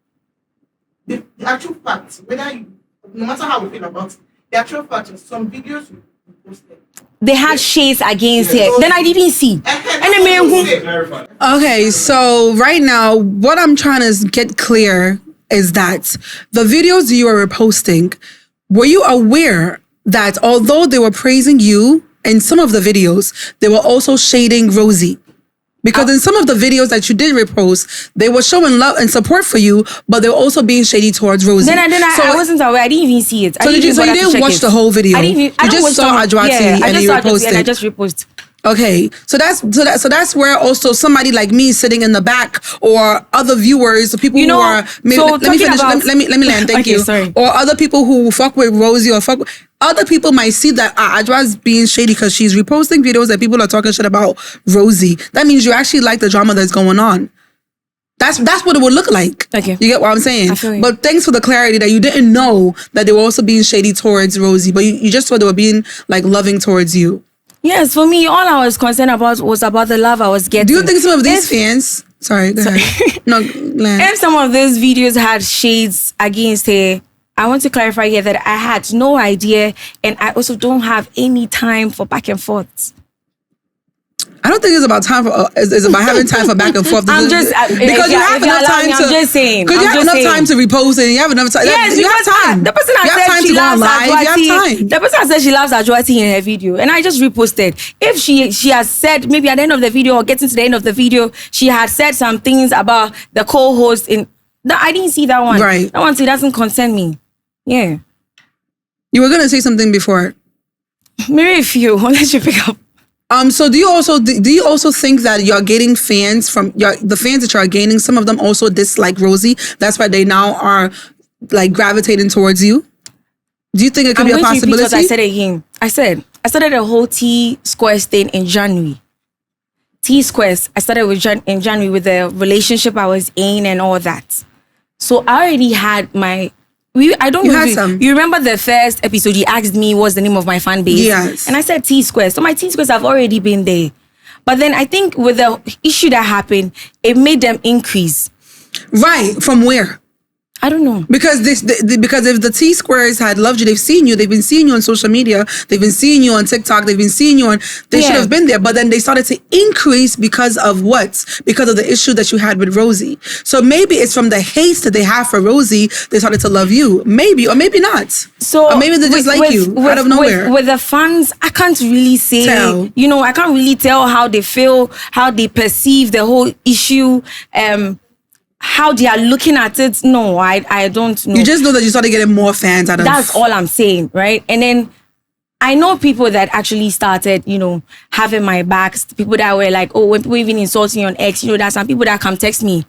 The actual fact, no matter how we feel about it, the actual fact is some videos you posted. They had shades against it. Then I didn't see. Okay, so right now, what I'm trying to get clear is that the videos you were reposting, were you aware that although they were praising you in some of the videos, they were also shading Rosey? Because in some of the videos that you did repost, they were showing love and support for you, but they were also being shady towards Rosey. Then I wasn't aware. I didn't even see it. So you didn't watch the whole video? You just saw Adjoa and you reposted. I just reposted. Okay, so that's where also somebody like me sitting in the back, or other viewers, people who are maybe, let me finish. Let me land. Thank you. Sorry. Or other people who fuck with Rosey or fuck with, other people might see that Adjoa's being shady because she's reposting videos that people are talking shit about Rosey. That means you actually like the drama that's going on. That's what it would look like. Okay. You get what I'm saying? I feel you. But thanks for the clarity that you didn't know that they were also being shady towards Rosey, but you just thought they were being like loving towards you. Yes, for me, all I was concerned about was about the love I was getting. Do you think some of these fans... Sorry, go ahead. No, land. If some of these videos had shades against her, I want to clarify here that I had no idea, and I also don't have any time for back and forth. I don't think it's about time for. It's about having time for back and forth. I'm just because you have enough time to. I'm just saying. Because you have enough time to repost and you have enough time. Yes, you have time. The person that said she loves Adjoa. The person that said she loves Adjoa in her video, and I just reposted. If she has said maybe at the end of the video or getting to the end of the video, she had said some things about the co-host in. I didn't see that one. Right. That one doesn't concern me. Yeah. You were gonna say something before. Maybe a few. I'll let you pick up. So do you also think that you're gaining fans from the fans that you're gaining? Some of them also dislike Rosey. That's why they now are like gravitating towards you. Do you think it could be a possibility? What I said again. I started a whole T Squares thing in January. T Squares. I started in January with the relationship I was in and all that. So I already had my. You remember the first episode? You asked me what's the name of my fan base. Yes. And I said T Squares. So my T Squares have already been there. But then I think with the issue that happened, it made them increase. Right. From where? I don't know. Because because if the T Squares had loved you, they've been seeing you on social media, they've been seeing you on TikTok, they've been seeing you they should have been there. But then they started to increase because of what? Because of the issue that you had with Rosey. So maybe it's from the hate that they have for Rosey, they started to love you. Maybe, or maybe not. So or maybe they just like you out of nowhere. With the fans, I can't really say, I can't really tell how they feel, how they perceive the whole issue, how they are looking at it. No, I don't know. You just know that you started getting more fans out of. That's all I'm saying, right? And then I know people that actually started, having my backs. People that were like, oh, when people even insult me on X, there's some people that come text me,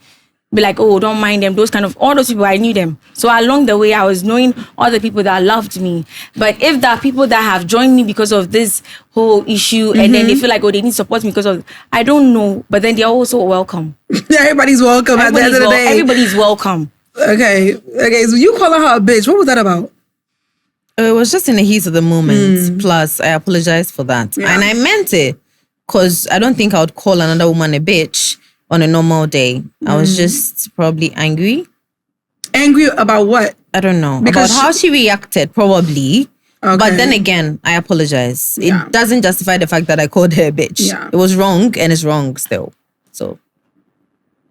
be like, oh, don't mind them. All those people, I knew them. So along the way, I was knowing all the people that loved me. But if there are people that have joined me because of this whole issue, and then they feel like, oh, they need support me because of, I don't know. But then they're also welcome. Everybody's welcome at the end of the day. Everybody's welcome. Okay. So you calling her a bitch. What was that about? It was just in the heat of the moment. Plus, I apologized for that. Yeah. And I meant it. Because I don't think I would call another woman a bitch on a normal day. I was just probably angry. Angry about what? I don't know. Because about how she reacted, probably. Okay. But then again, I apologize. It doesn't justify the fact that I called her a bitch. Yeah. It was wrong and it's wrong still. So,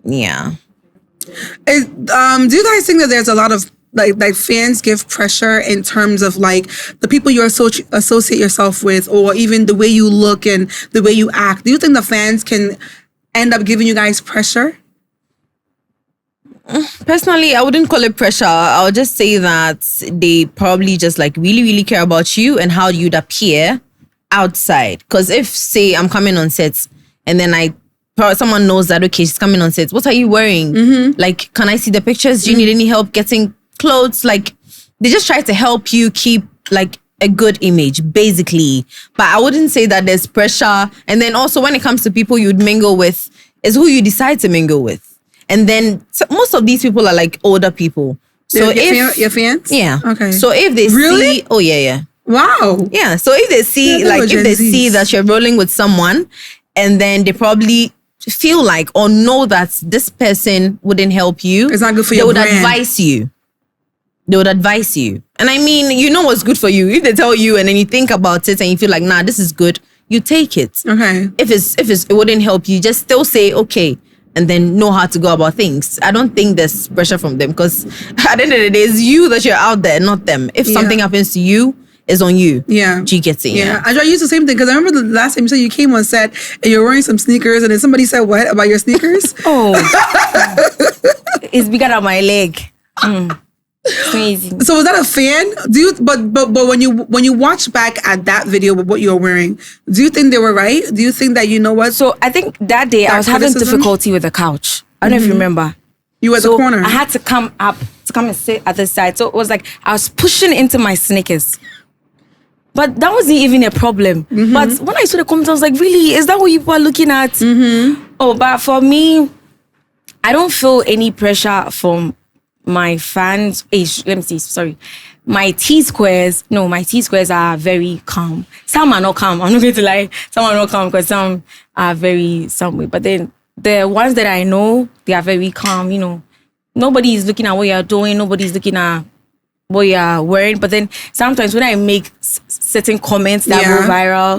yeah. Do you guys think that there's a lot of like fans give pressure in terms of like the people you associate yourself with, or even the way you look and the way you act? Do you think the fans can end up giving you guys pressure? Personally, I wouldn't call it pressure. I would just say that they probably just like really, really care about you and how you'd appear outside. Because if, say, I'm coming on sets and then someone knows that, okay, she's coming on sets, what are you wearing? Like, can I see the pictures? Do you need any help getting clothes? Like, they just try to help you keep like a good image, basically. But I wouldn't say that there's pressure. And then also when it comes to people you'd mingle with, is who you decide to mingle with. And then most of these people are like older people. So your fans? Yeah. Okay. So if they see, oh yeah. Wow. Yeah. So if they see, see that you're rolling with someone, and then they probably feel like or know that this person wouldn't help you, it's not good for you. They would advise you. They would advise you. And I mean, you know what's good for you. If they tell you and then you think about it and you feel like, nah, this is good, you take it. Okay. If it wouldn't help you, just still say, okay, and then know how to go about things. I don't think there's pressure from them because at the end of the day, it's you that you're out there, not them. If something happens to you, it's on you. Yeah. Do you get it? Yeah. I used the same thing because I remember the last time you said you came on set and you're wearing some sneakers and then somebody said what about your sneakers? Oh. It's bigger than my leg. Crazy. So was that a fan? But when you watch back at that video with what you were wearing, do you think they were right? Do you think that you know what? So I think that day I was having difficulty with the couch. I don't know if you remember. You were at the corner. I had to come up to come and sit at the side. So it was like I was pushing into my sneakers. But that wasn't even a problem. But when I saw the comments, I was like, really? Is that what you are looking at? Oh, but for me, I don't feel any pressure from my fans. Let me see, sorry. My T-squares are very calm. Some are not calm. I'm not going to lie. Some are not calm because some are very some way. But then the ones that I know, they are very calm. Nobody is looking at what you're doing. Nobody's looking at what you're wearing. But then sometimes when I make certain comments that go viral,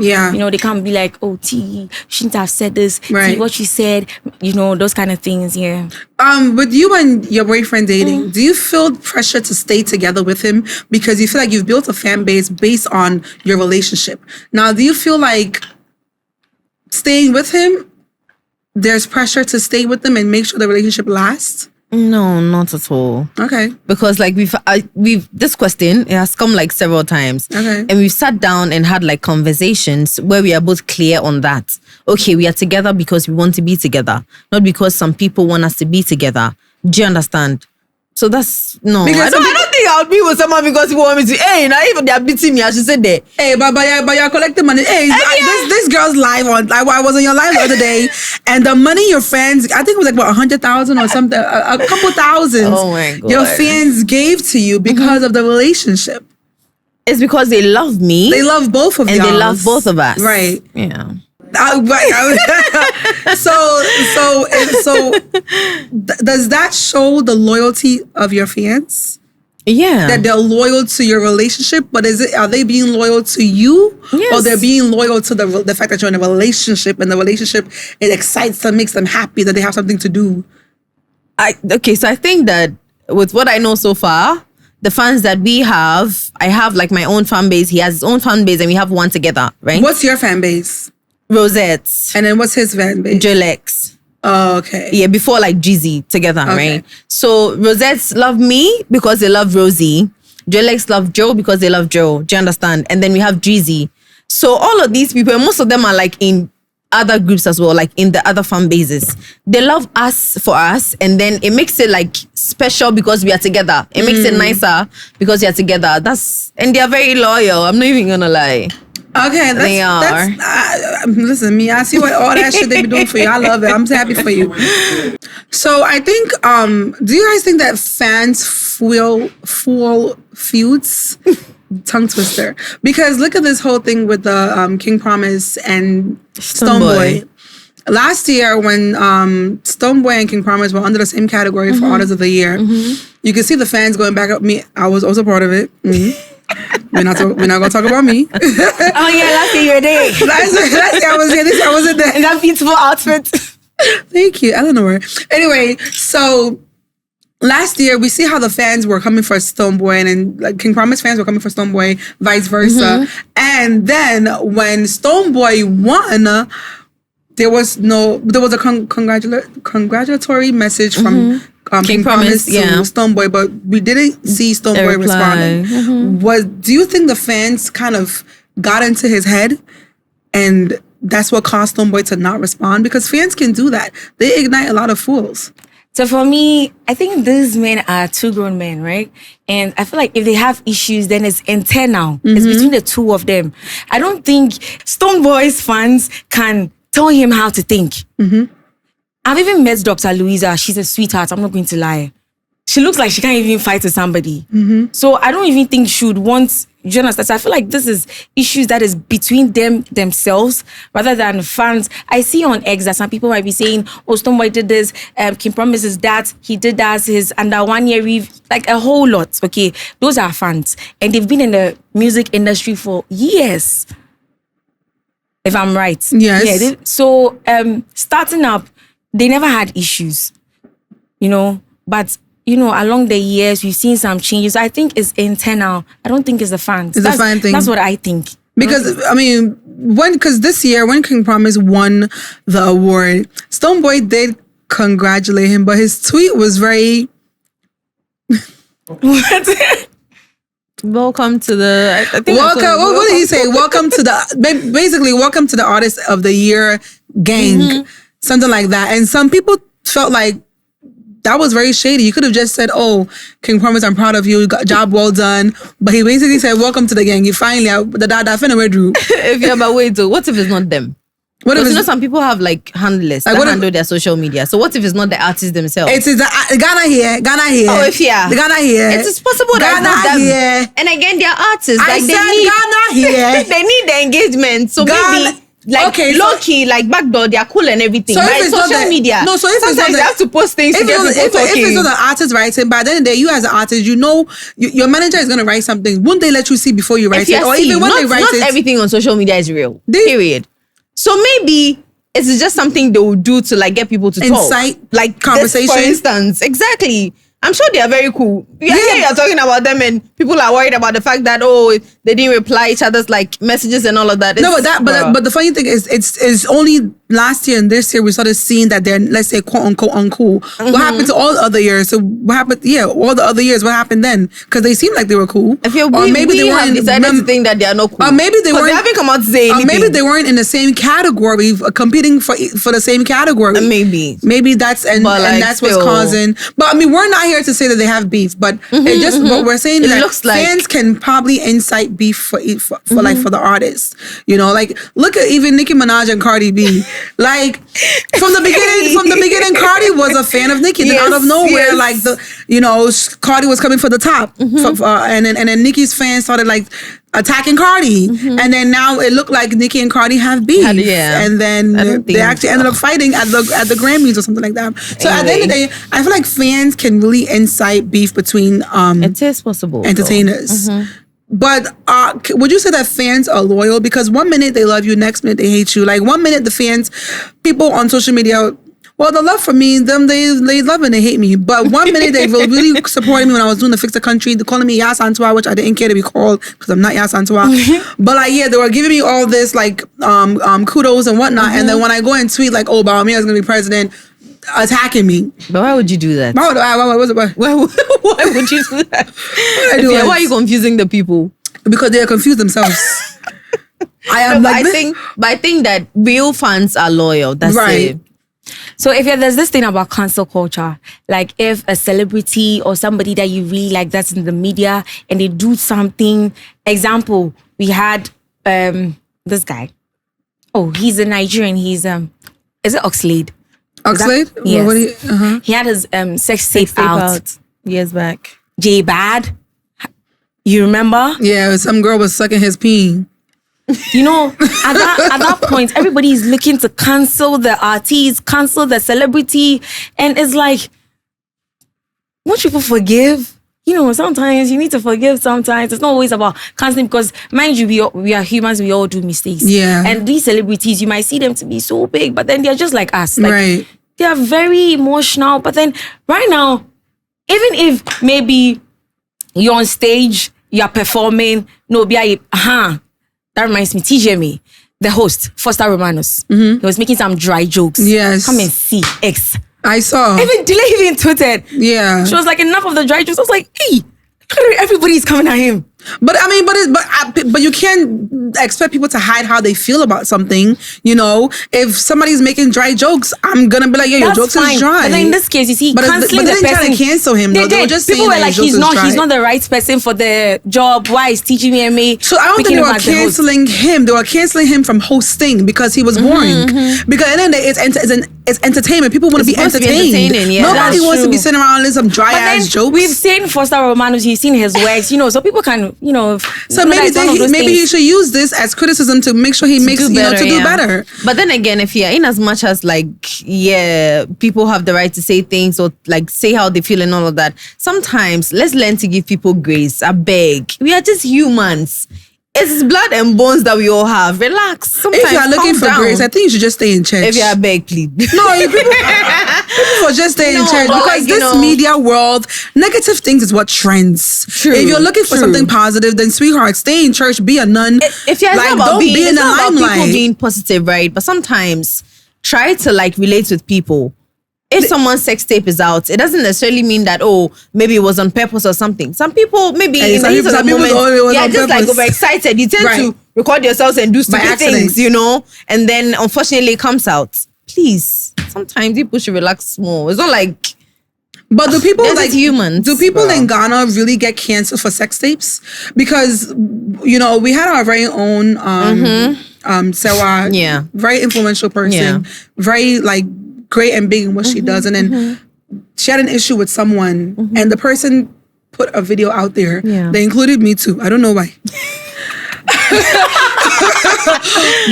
they can't be like, oh, T, you shouldn't have said this. Right. T, what you said, those kind of things, yeah. With you and your boyfriend dating, do you feel pressure to stay together with him because you feel like you've built a fan base based on your relationship? Now, do you feel like staying with him, there's pressure to stay with him and make sure the relationship lasts? No, not at all. Okay. Because like we've this question, it has come like several times. Okay. And we've sat down and had like conversations where we are both clear on that. Okay, we are together because we want to be together, not because some people want us to be together. Do you understand? So that's no. Because I don't think I'll be with someone because you want me to. Hey, now even they're beating me, I should say that. Hey, but you're collecting money. Hey, this girl's live on. I was on your live the other day, and the money your fans, I think it was like what 100,000 or something, a couple thousand. Oh my God. Your fans gave to you because of the relationship. It's because they love me. They love both of you, and they love both of us. Right. Yeah. Does that show the loyalty of your fans? Yeah. That they're loyal to your relationship, but are they being loyal to you? Yes. Or they're being loyal to the fact that you're in a relationship, and the relationship, it excites them, makes them happy that they have something to do? So I think that with what I know so far, the fans that we have, I have like my own fan base. He has his own fan base, and we have one together, right? What's your fan base? Rosette. And then what's his fan base? Jolex. Oh, okay. Yeah, before like Jeezy together, Okay. right? So Rosettes love me because they love Rosey. Jolex love Joe because they love Joe. Do you understand? And then we have Jeezy. So all of these people, and most of them are like in other groups as well, like in the other fan bases. They love us for us, and then it makes it like special because we are together. It makes it nicer because we are together. And they are very loyal. I'm not even gonna lie. Okay, they are. Listen, me, I see what all that shit they be doing for you. I love it. I'm happy for you. So I think, do you guys think that fans fuel feuds? Tongue twister. Because look at this whole thing with the King Promise and Stonebwoy. Last year, when Stonebwoy and King Promise were under the same category for Artists of the Year, you can see the fans going back at me. I was also part of it. We're not gonna talk about me. Oh yeah, last year you were there. last year I was here. This year I wasn't there. In that beautiful outfit. Thank you, Eleanor. Anyway, so last year we see how the fans were coming for Stonebwoy, and like King Promise fans were coming for Stonebwoy, vice versa. And then when Stonebwoy won, there was a congratulatory message from King Promise to Stonebwoy, but we didn't see Stonebwoy responding. Do you think the fans kind of got into his head, and that's what caused Stonebwoy to not respond? Because fans can do that. They ignite a lot of fools. So for me, I think these men are two grown men, right? And I feel like if they have issues, then it's internal. It's between the two of them. I don't think Stonebwoy's fans can tell him how to think. I've even met Dr. Louisa. She's a sweetheart. I'm not going to lie. She looks like she can't even fight with somebody. So I don't even think she would want journalists. I feel like this is issues that is between themselves rather than fans. I see on X that some people might be saying, oh, Stonebwoy did this, King Promise is that, he did that, his under 1 year like a whole lot. Okay, those are fans. And they've been in the music industry for years. If I'm right. Yes. Yeah, so starting up, they never had issues, but along the years, we've seen some changes. I think it's internal. I don't think it's the fans. It's a fan thing. That's what I think. Because, because this year, when King Promise won the award, Stonebwoy did congratulate him, but his tweet was very... What? Welcome to the... What did he say? Welcome to the... Basically, welcome to the Artist of the Year gang. Something like that. And some people felt like that was very shady. You could have just said, oh, King Promise, I'm proud of you. Job well done. But he basically said, welcome to the gang. You finally, drew. What if it's not them? What if some people have like handlers that handle their social media. So what if it's not the artists themselves? It is Ghana here. Oh, if yeah. The Ghana here. It is possible that Ghana it's not them. here. And again, they're artists. I said Ghana here. They need the engagement. So maybe... low key, like backdoor, they are cool and everything. So right? Social media. No, so if sometimes you have to post things to get people talking. If it's not the artist writing, by the end of the day, you as an artist, your manager is going to write something. Won't they let you see before you write it? Or even when they write it. Not everything on social media is real. Period. So maybe it's just something they will do to like get people to talk. Incite like conversation. For instance. Exactly. I'm sure they are very cool. Yeah, you're talking about them and people are worried about the fact that, they didn't reply each other's like messages and all of that. But the funny thing is it's only last year and this year we started seeing that they're, let's say, quote unquote uncool. What happened to all the other years? So what happened? Yeah, all the other years, what happened then? Because they seemed like they were cool. Or maybe they weren't decided to think that they are not cool. Or maybe they weren't. They haven't come out to say anything. Or maybe they weren't in the same category, competing for the same category. Maybe that's and that's what's causing. But I mean, we're not here to say that they have beef, but it just what we're saying that fans can probably incite beef for the artists. You know, like look at even Nicki Minaj and Cardi B. Like from the beginning, Cardi was a fan of Nicki. Then out of nowhere, like Cardi was coming for the top, and then Nicki's fans started like attacking Cardi, and then now it looked like Nicki and Cardi have beef, and then they actually ended up fighting at the Grammys or something like that. So at the end of the day, I feel like fans can really incite beef between it is possible entertainers. But would you say that fans are loyal? Because one minute they love you, next minute they hate you. Like 1 minute the fans, people on social media, well, the love for me, they love and they hate me. But 1 minute they really supported me when I was doing the Fix the Country. They're calling me Yas Antois, which I didn't care to be called because I'm not Yas Antois. But like, yeah, they were giving me all this like kudos and whatnot. And then when I go and tweet like, oh, Baumia's gonna be president, attacking me. But why would you do that? Why would you do that? Why are you confusing the people? Because they are confused themselves. I think that real fans are loyal. That's right. So there's this thing about cancel culture, like if a celebrity or somebody that you really like that's in the media and they do something. Example, we had this guy. Oh, he's a Nigerian. He's is it Oxlade? Oxlade? Yes. He had his sex tape out years back. J Bad. You remember? Yeah, some girl was sucking his pee. You know, at that point, everybody is looking to cancel the artist, cancel the celebrity. And it's like, won't people forgive? You know, sometimes you need to forgive sometimes. It's not always about canceling because, mind you, we are humans, we all do mistakes. Yeah. And these celebrities, you might see them to be so big, but then they're just like us. Like, right. They are very emotional. But then right now, even if maybe you're on stage, you're performing, that reminds me, TJME, the host, Foster Romanos. He was making some dry jokes. Yes. Come and see X. I saw. Even Delay even tweeted. Yeah. She was like, enough of the dry jokes. I was like, hey, everybody's coming at him. But I mean, but you can't expect people to hide how they feel about something. You know, if somebody's making dry jokes, I'm gonna be like, yeah, your jokes is dry. But then in this case, you see, but canceling they the didn't person. try to cancel him. They were just people saying were that like, he's not the right person for the job. Why is TGMA? So I don't think they were canceling him. They were canceling him from hosting because he was boring. Because at the end of the day, it's entertainment. People want to be entertained. Nobody wants to be sitting around listening some dry ass jokes. We've seen Foster Romanos. You've seen his works. You know, so people can, you know. So maybe he should use this as criticism to make sure he makes do better. But then again, if in as much as like people have the right to say things or like say how they feel and all of that. Sometimes let's learn to give people grace. I beg. We are just humans. It's blood and bones that we all have. Relax. Sometimes if you are looking for grace, I think you should just stay in church. If you are beg, please. No, people just stay in church because this media world, negative things is what trends. True. If you're looking for something positive, then sweetheart, stay in church, be a nun. If you're like, don't be in the limelight. People being positive, right? But sometimes try to like relate with people. If someone's sex tape is out, it doesn't necessarily mean that, maybe it was on purpose or something. Some people, maybe in the heat of the moment, just like overexcited. You tend to record yourselves and do stupid things, you know? And then, unfortunately, it comes out. Please, sometimes people should relax more. It's not like... But do people humans? Do people in Ghana really get canceled for sex tapes? Because, you know, we had our very own Sewa, very influential person, very, like, great and big in what she does, and then she had an issue with someone, and the person put a video out there. They included me too. I don't know why,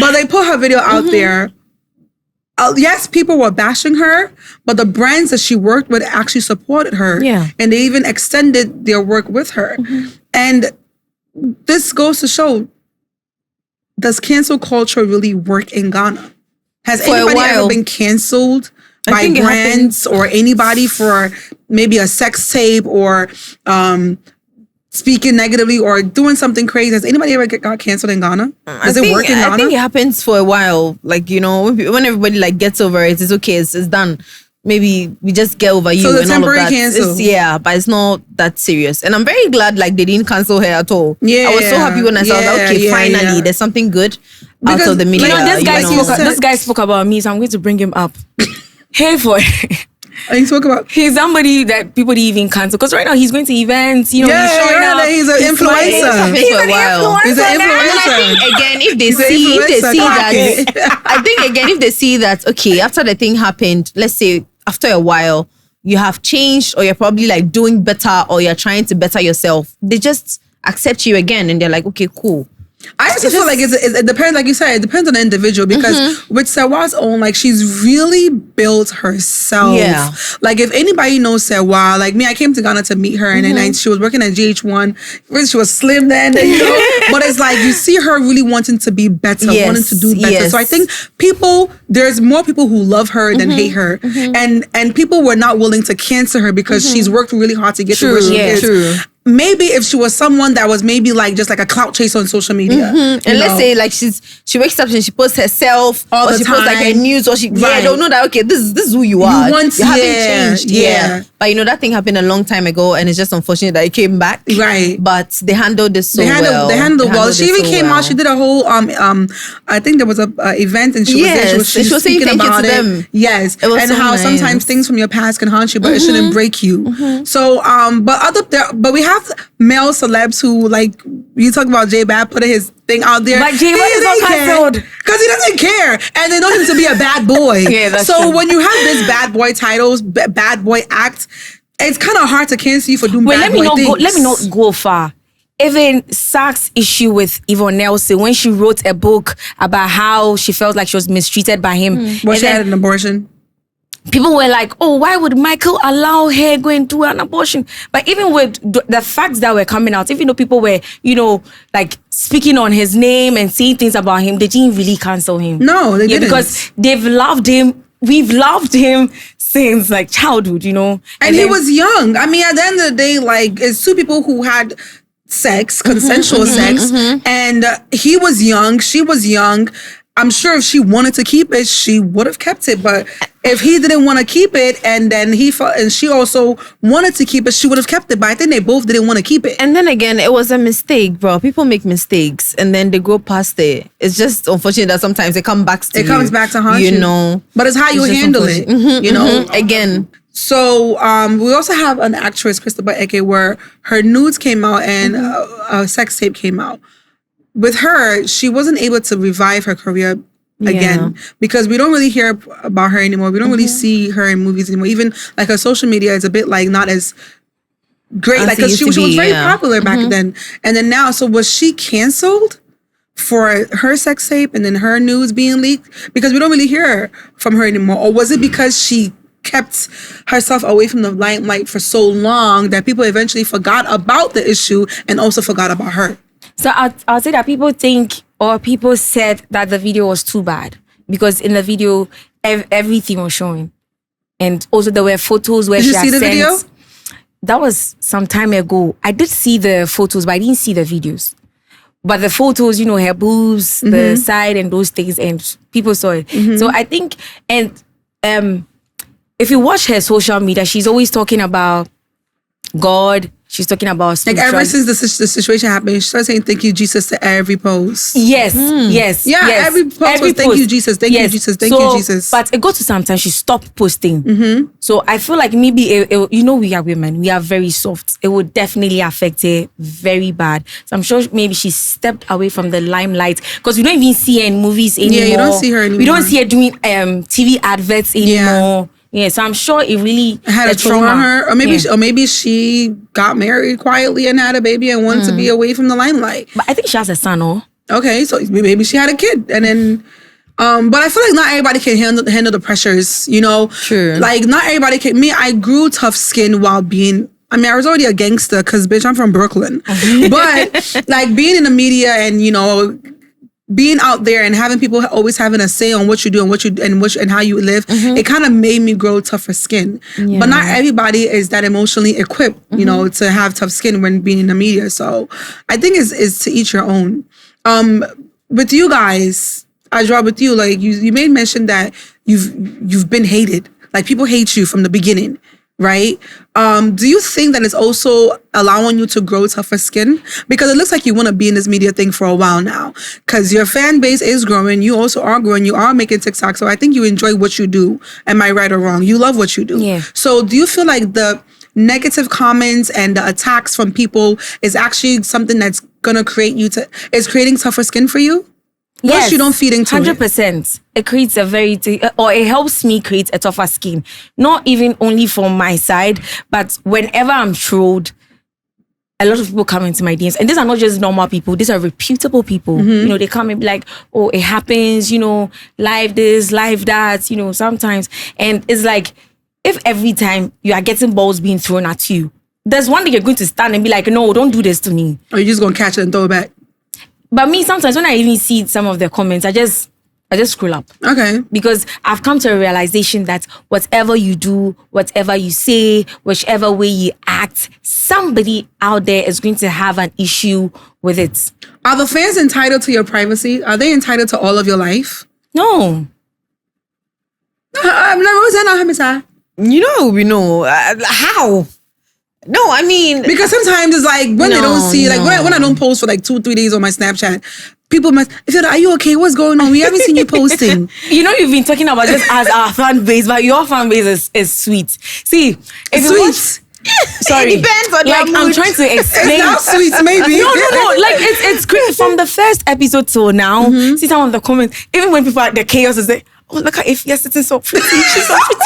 but they put her video out there. Yes, people were bashing her, but the brands that she worked with actually supported her, and they even extended their work with her. And this goes to show: does cancel culture really work in Ghana? Has anybody ever been canceled by brands or anybody for maybe a sex tape or speaking negatively or doing something crazy. Has anybody ever got canceled in Ghana? Does it work in Ghana? I think it happens for a while. Like, you know, when everybody like gets over it, it's okay. It's done. Maybe we just get over you. So the and temporary all of that. cancel. Yeah, but it's not that serious. And I'm very glad like they didn't cancel her at all. Yeah. I was so happy when I saw that. Okay, finally, there's something good out of the media. You know, this guy spoke about me, so I'm going to bring him up. Hey, for he spoke about. He's somebody that people didn't even cancel because right now he's going to events. You know, Yeah, he's showing up. he's an influencer. He's an influencer. He's an influencer. And I think again, if they see that, okay, after the thing happened, let's say after a while, you have changed or you're probably like doing better or you're trying to better yourself, they just accept you again and they're like, okay, cool. I also feel like it depends, like you said, it depends on the individual because with Sewa's own, like she's really built herself. Yeah. Like if anybody knows Sewa, like me, I came to Ghana to meet her and then she was working at GH1. She was slim then, you know, but it's like you see her really wanting to be better, wanting to do better. So I think there's more people who love her than hate her. And people were not willing to cancel her because she's worked really hard to get to where she is. True. Maybe if she was someone that was maybe like just like a clout chaser on social media. And let's say like she wakes up and she posts herself all or the she time. posts like her news or she don't know that okay this is who you are. You haven't changed. But you know that thing happened a long time ago and it's just unfortunate that it came back. Right. But they handled this well. They handled well. She even came out, she did a whole I think there was a event and she was there. She was speaking about it. Yes. It was and so how nice. Sometimes things from your past can haunt you, but it shouldn't break you. So but we have male celebs who like you talk about J Bad putting his thing out there. Like J Bad is not cancelled because he doesn't care, and they know him to be a bad boy. That's so true. when you have this bad boy titles, bad boy act, it's kind of hard to cancel you for doing bad boy things. Let me not go far. Even Sack's issue with Yvonne Nelson when she wrote a book about how she felt like she was mistreated by him. Well, she had an abortion. People were like, oh, why would Michael allow her go and do an abortion? But even with the facts that were coming out, even though people were, you know, like speaking on his name and saying things about him, they didn't really cancel him. No, they didn't. Because they've loved him. We've loved him since like childhood, you know. And he was young. I mean, at the end of the day, like it's two people who had sex, consensual sex, and he was young, she was young. I'm sure if she wanted to keep it, she would have kept it. But if he didn't want to keep it, and then and she also wanted to keep it, she would have kept it. But I think they both didn't want to keep it. And then again, it was a mistake, bro. People make mistakes, and then they go past it. It's just unfortunate that sometimes it comes back to you. It comes back to haunt you. You know, but it's how you handle it. You know, again. So we also have an actress, Christopher Eke, where her nudes came out and a sex tape came out. With her, she wasn't able to revive her career again because we don't really hear about her anymore. We don't really see her in movies anymore. Even like her social media is a bit like not as great. Like because she was very popular back then. And then now, so was she canceled for her sex tape and then her nudes being leaked? Because we don't really hear from her anymore. Or was it because she kept herself away from the limelight for so long that people eventually forgot about the issue and also forgot about her? So I'll say that people think or people said that the video was too bad because in the video everything was showing, and also there were photos where did she you see the sent, video? That was some time ago. I did see the photos, but I didn't see the videos. But the photos, you know, her boobs, the side, and those things, and people saw it. So I think, and if you watch her social media, she's always talking about God. She's talking about like ever since the situation happened, she started saying "Thank you, Jesus" to every post. Yes. Every post was "Thank you, Jesus." Thank you, Jesus. Thank you, Jesus. But it got to sometimes she stopped posting. So I feel like maybe you know, we are women, we are very soft. It would definitely affect her very bad. So I'm sure maybe she stepped away from the limelight because we don't even see her in movies anymore. Yeah, you don't see her anymore. We don't see her doing TV adverts anymore. Yeah, so I'm sure it really had a toll on her, or maybe she got married quietly and had a baby and wanted to be away from the limelight. But I think she has a son, oh. Okay, so maybe she had a kid, and then. But I feel like not everybody can handle the pressures, you know. True. Like not everybody can. Me, I grew tough skin while being. I mean, I was already a gangster because bitch, I'm from Brooklyn. But like being in the media and you know. being out there and having people always having a say on what you do and how you live, it kind of made me grow tougher skin. Yeah. But not everybody is that emotionally equipped, you know, to have tough skin when being in the media. So I think it's to each your own. With you guys, Adjoa, with you, like you made mention that you've been hated. Like people hate you from the beginning. Right? Do you think that it's also allowing you to grow tougher skin? Because it looks like you want to be in this media thing for a while now. Because your fan base is growing. You also are growing. You are making TikTok. So I think you enjoy what you do. Am I right or wrong? You love what you do. Yeah. So do you feel like the negative comments and the attacks from people is actually something that's going to creating tougher skin for you? Yes, you don't feed into 100%. It creates it helps me create a tougher skin. Not even only from my side, but whenever I'm trolled, a lot of people come into my DMs. And these are not just normal people. These are reputable people. You know, they come and be like, oh, it happens, you know, live this, live that, you know, sometimes. And it's like, if every time you are getting balls being thrown at you, there's one day you're going to stand and be like, no, don't do this to me. Or you're just going to catch it and throw it back. But me, sometimes when I even see some of the comments, I just scroll up. Okay. Because I've come to a realization that whatever you do, whatever you say, whichever way you act, somebody out there is going to have an issue with it. Are the fans entitled to your privacy? Are they entitled to all of your life? No. You know, we know. How? No, I mean... Because sometimes it's like, when they don't see, like when I don't post for like 2-3 days on my Snapchat, people must, if you're like, are you okay? What's going on? We haven't seen you posting. You know, you've been talking about this as our fan base, but your fan base is sweet. See, if Sweet. Sorry. It depends on like, your I'm mood. trying to explain. It's not sweet, maybe. No. Like, it's great. From the first episode till now, see some of the comments, even when people are, the chaos is like, oh, look at Ify sitting so pretty. She's so pretty.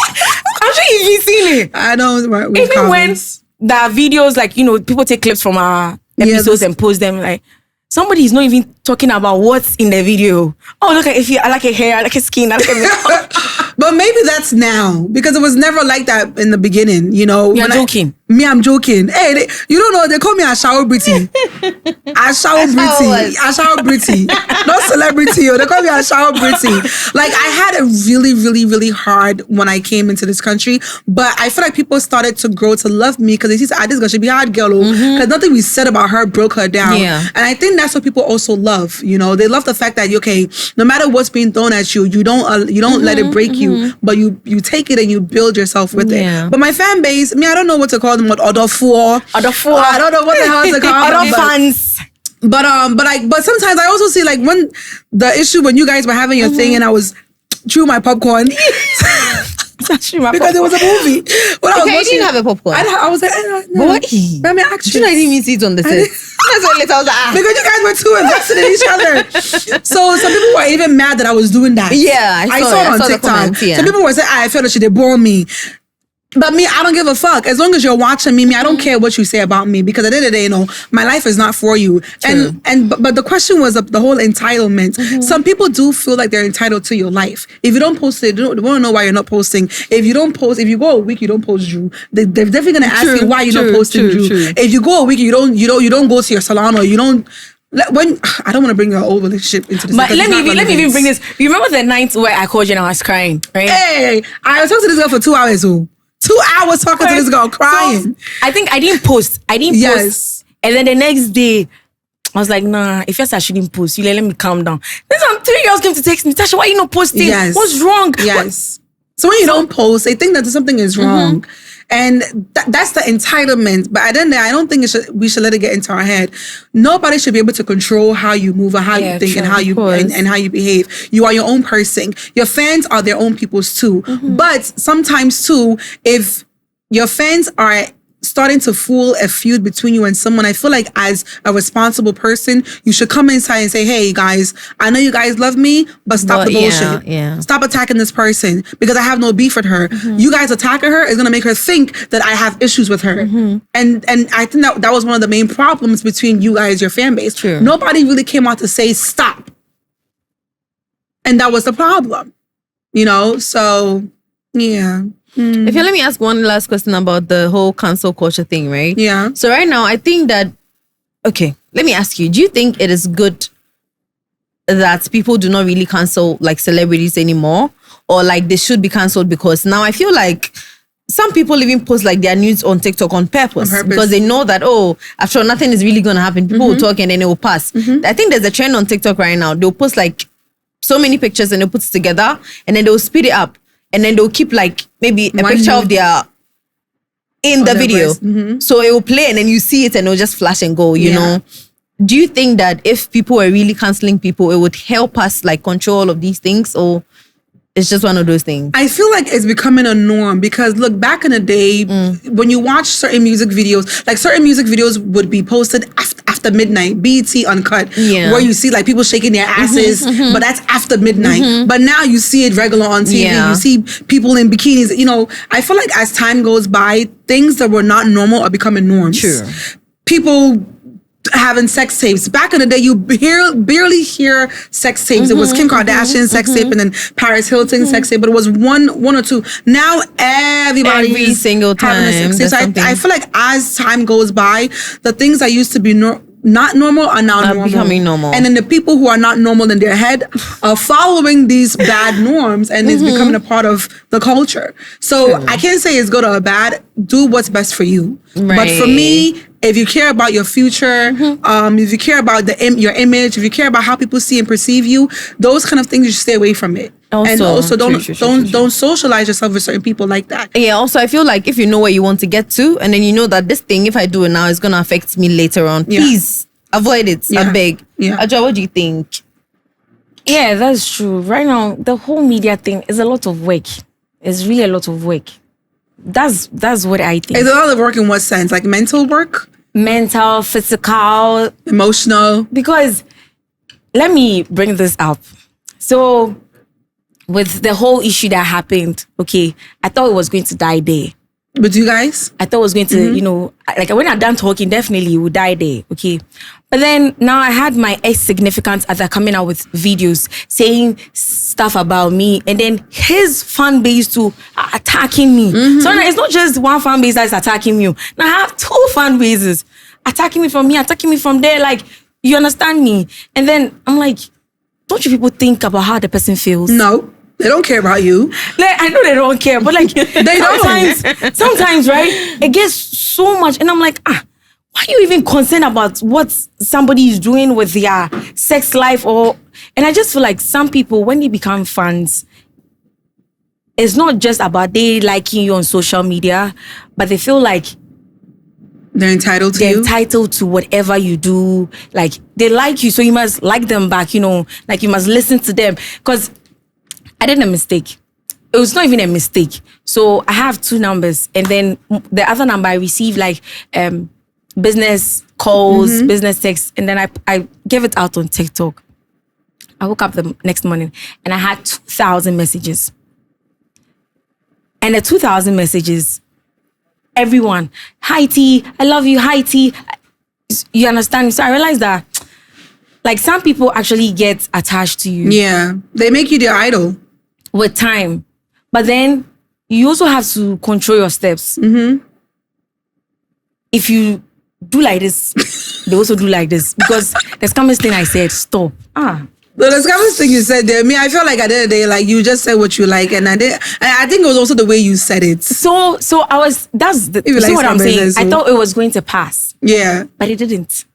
I'm sure you've seen it. I don't. Even when the videos, like, you know, people take clips from our episodes and post them, like, somebody is not even talking about what's in the video. Oh, look at Ify, I like her hair, I like her skin, I like her But maybe that's now, because it was never like that in the beginning, you know. You're joking. I'm joking. Hey, you don't know, they call me a shower Britty. A shower Britty. Not celebrity, they call me a shower Britty. Like, I had it really, really, really hard when I came into this country, but I feel like people started to grow to love me because they see, this girl should be a hard girl, because nothing we said about her broke her down. Yeah. And I think that's what people also love, you know. They love the fact that, okay, no matter what's being thrown at you, you don't let it break you, but you take it and you build yourself with it. But my fan base, I don't know what to call them, other four. I don't know what the hell to call them. Other fans. But sometimes I also see, like, when the issue when you guys were having your thing and I was chewing my popcorn. Because it was a movie. When I was you watching, didn't have a popcorn. I was like, no. But what? I'm an actress. You know, I didn't even see it on the set. That's what later I was like, Because you guys were too invested in each other. So some people were even mad that I was doing that. Yeah, I saw it on TikTok. Comments, yeah. Some people were saying, I felt that she did bore me. But me, I don't give a fuck. As long as you're watching me, I don't care what you say about me, because at the end of the day, you know, my life is not for you. True. But the question was the whole entitlement. Some people do feel like they're entitled to your life. If you don't post it, they want to know why you're not posting. If you don't post, if you go a week, you don't post Drew, they're definitely gonna ask you why you're not posting Drew. If you go a week, you don't go to your salon, or you don't. When I don't want to bring your old relationship into this. But let me even bring this. You remember the night where I called you and I was crying, right? Hey, I was talking to this girl for 2 hours. 2 hours talking to this girl, crying. So, I think I didn't post. Post. And then the next day, I was like, nah, if yes, I shouldn't post. You let me calm down. Then some 3 girls came to text me, Tasha, why are you not posting? Yes. What's wrong? Yes. So when you don't post, they think that something is wrong. And that's the entitlement. But I don't think we should let it get into our head. Nobody should be able to control how you move or how you think and how you and how you behave. You are your own person. Your fans are their own peoples too. But sometimes too, if your fans are starting to fool a feud between you and someone, I feel like as a responsible person, you should come inside and say, hey guys, I know you guys love me, but stop the bullshit. Yeah. Stop attacking this person, because I have no beef with her. You guys attacking her is going to make her think that I have issues with her. And I think that was one of the main problems between you guys, your fan base. True. Nobody really came out to say stop. And that was the problem, you know? So, yeah. If you let me ask one last question about the whole cancel culture thing, right? Yeah. So right now, I think that, okay, let me ask you, do you think it is good that people do not really cancel like celebrities anymore, or like they should be cancelled, because now I feel like some people even post like their nudes on TikTok on purpose because they know that, oh, after all, nothing is really going to happen. People will talk and then it will pass. I think there's a trend on TikTok right now. They'll post like so many pictures and they'll put it together and then they'll speed it up and then they'll keep like maybe a picture of their in the video. So it will play and then you see it and it'll just flash and go, you know. Do you think that if people were really cancelling people, it would help us like control all of these things, or it's just one of those things? I feel like it's becoming a norm because look, back in the day, when you watch certain music videos, like certain music videos would be posted after midnight, BET Uncut, where you see like people shaking their asses, but that's after midnight. But now you see it regular on TV. You see people in bikinis. You know, I feel like as time goes by, things that were not normal are becoming norms. True. People having sex tapes. Back in the day, you barely hear sex tapes. It was Kim Kardashian sex tape and then Paris Hilton sex tape, but it was one or two. Now everybody every single time having a sex tape. So I feel like as time goes by, the things that used to be not normal are now normal. Becoming normal. And then the people who are not normal in their head are following these bad norms and it's becoming a part of the culture. So I can't say it's good or bad. Do what's best for you. But for me, if you care about your future, if you care about your image, if you care about how people see and perceive you, those kind of things, you should stay away from it. And also don't socialize yourself with certain people like that. Yeah, also I feel like if you know where you want to get to and then you know that this thing, if I do it now, is going to affect me later on, please avoid it. I beg. Adjoa, what do you think? Yeah, that's true. Right now, the whole media thing is a lot of work. It's really a lot of work. That's what I think. It's a lot of work in what sense? Like mental work? Mental, physical, emotional. Because let me bring this up. So with the whole issue that happened, okay, I thought it was going to die there. But you guys? I thought it was going to, you know, like when I'm done talking, definitely it would die there, okay? But then now I had my ex-significant other coming out with videos saying stuff about me, and then his fan base too attacking me. So now it's not just one fan base that's attacking me. Now I have two fan bases attacking me from here, attacking me from there. Like, you understand me? And then I'm like, don't you people think about how the person feels? No. They don't care about you. Like, I know they don't care, but like sometimes, right? It gets so much, and I'm like, why are you even concerned about what somebody is doing with their sex life? And I just feel like some people, when they become fans, it's not just about they liking you on social media, but they feel like they're entitled to whatever you do. Like, they like you, so you must like them back, you know, like you must listen to them. Because I did a mistake. It was not even a mistake. So I have two numbers, and then the other number I received like business calls, business texts, and then I gave it out on TikTok. I woke up the next morning and I had 2,000 messages. And the 2,000 messages, everyone, hi T, I love you, hi T. You understand? So I realized that like some people actually get attached to you. Yeah, they make you their idol. With time. But then you also have to control your steps. If you do like this, they also do like this. Because the scammest thing I said, stop. The scammest thing you said there, I felt like at the end of the day, like you just said what you like, and I think it was also the way you said it. So I was, you see what I'm saying? I thought it was going to pass. Yeah. But it didn't.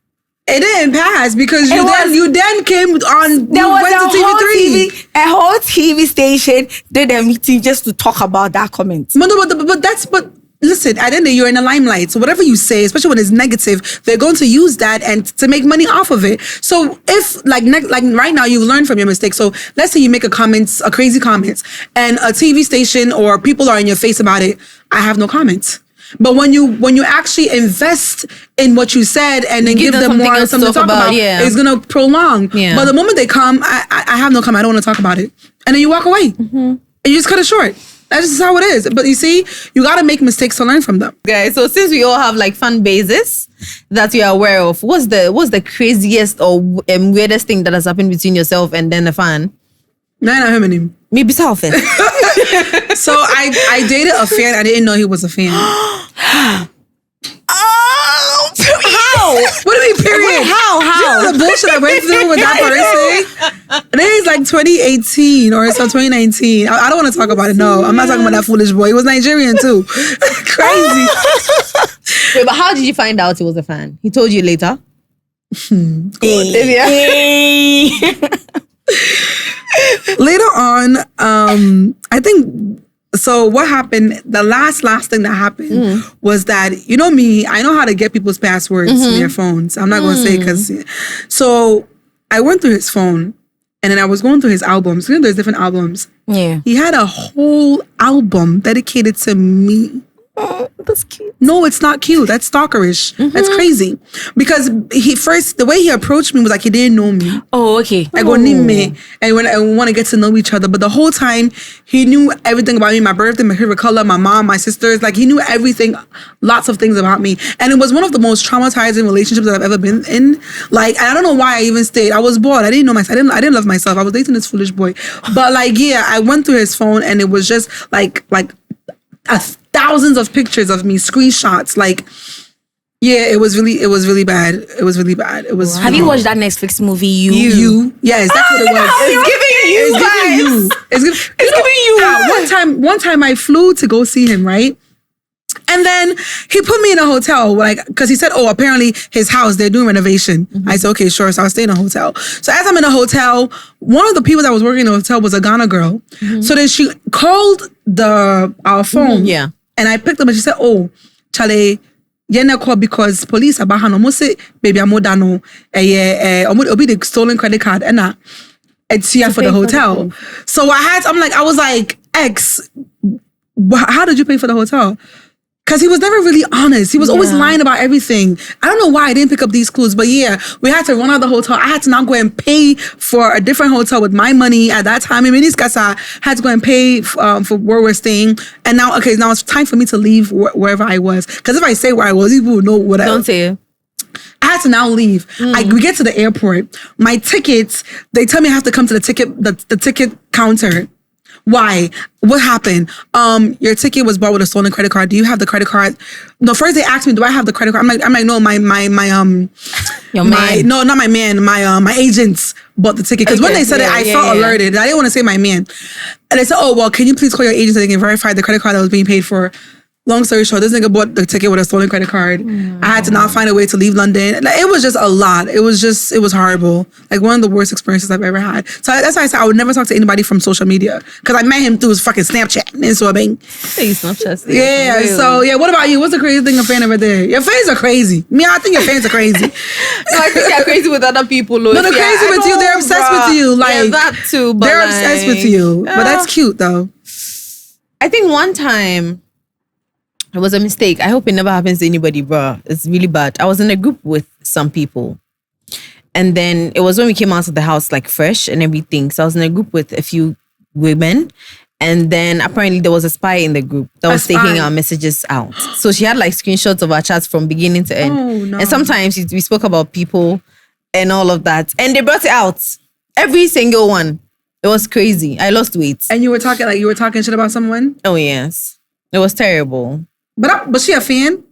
It didn't pass because you then came on. There was TV3. A whole TV station did a meeting just to talk about that comment. But listen, at the end of the day, you're in the limelight. So whatever you say, especially when it's negative, they're going to use that and to make money off of it. So if like right now you've learned from your mistake. So let's say you make a crazy comment, and a TV station or people are in your face about it. I have no comments. But when you actually invest in what you said and then give them more something to talk about, it's gonna prolong. Yeah. But the moment they come, I have no comment. I don't want to talk about it, and then you walk away and you just cut it short. That's just how it is. But you see, you gotta make mistakes to learn from them. Guys, so since we all have like fan bases that you are aware of, what's the craziest or weirdest thing that has happened between yourself and then a fan? Maybe self. So I dated a fan. I didn't know he was a fan. How? What do you mean, period? Wait, how? Do you know the bullshit I went through with that person? I think it's like 2018 or so 2019. I don't want to talk about it. No, I'm not talking about that foolish boy. He was Nigerian too. Crazy. Wait, but how did you find out he was a fan? He told you later? Later on, I think, so what happened, the last thing that happened was that, you know me, I know how to get people's passwords in their phones. I'm not going to say because, so I went through his phone and then I was going through his albums. You know, there's different albums. Yeah. He had a whole album dedicated to me. Oh, that's cute. No, it's not cute. That's stalkerish. That's crazy. Because the way he approached me was like he didn't know me. Oh, okay. I go name me, and when I want to get to know each other. But the whole time, he knew everything about me, my birthday, my favorite color, my mom, my sisters. Like, he knew everything, lots of things about me. And it was one of the most traumatizing relationships that I've ever been in. Like, and I don't know why I even stayed. I was bored. I didn't know myself. I didn't love myself. I was dating this foolish boy. But like, yeah, I went through his phone, and it was just like thousands of pictures of me, screenshots. Like, yeah, it was really bad. It was really bad. It was. Have you watched that Netflix movie? You? Yes, that's what it was. It's giving you. One time I flew to go see him, right? And then he put me in a hotel, like, because he said, oh, apparently his house, they're doing renovation. I said, okay, sure. So I'll stay in a hotel. So as I'm in a hotel, one of the people that was working in the hotel was a Ghana girl. So then she called our phone. Yeah. And I picked up and she said, oh, Charlie, yena call because police are behind. Almost say, baby, I'm modano. It'll be the stolen credit card. And it's here for the hotel. So I was like, X, how did you pay for the hotel? Because he was never really honest. He was always lying about everything. I don't know why I didn't pick up these clues, but yeah, we had to run out of the hotel. I had to now go and pay for a different hotel with my money at that time. I mean, I had to go and pay for where we're staying. And now it's time for me to leave wherever I was. Because if I say where I was, people would know what I was. Don't say it. I had to now leave. We get to the airport. My tickets, they tell me I have to come to the ticket counter. Why? What happened? Your ticket was bought with a stolen credit card. Do you have the credit card? No, first they asked me, do I have the credit card? I'm like, no, Your man. no, not my man, my agents bought the ticket. Because when they said it, I felt alerted. I didn't want to say my man. And they said, oh, well, can you please call your agent so they can verify the credit card that was being paid for? Long story short, this nigga bought the ticket with a stolen credit card. I had to now find a way to leave London. Like, it was just a lot. It was horrible. Like, one of the worst experiences I've ever had. So that's why I said I would never talk to anybody from social media. Because I met him through his fucking Snapchat. And so I mean, Snapchat. yeah. So yeah, what about you? What's the crazy thing a fan ever did? Your fans are crazy. Me, I think your fans are crazy. No, I think they're crazy with other people. No, they're crazy with you. They're obsessed with you. Like, that too. But they're obsessed with you. But that's cute though. I think one time, it was a mistake. I hope it never happens to anybody, bro. It's really bad. I was in a group with some people. And then it was when we came out of the house, like fresh and everything. So I was in a group with a few women. And then apparently there was a spy in the group that was taking our messages out. So she had like screenshots of our chats from beginning to end. Oh, no. And sometimes we spoke about people and all of that. And they brought it out. Every single one. It was crazy. I lost weight. And you were talking shit about someone? Oh, yes. It was terrible. But was she a fan?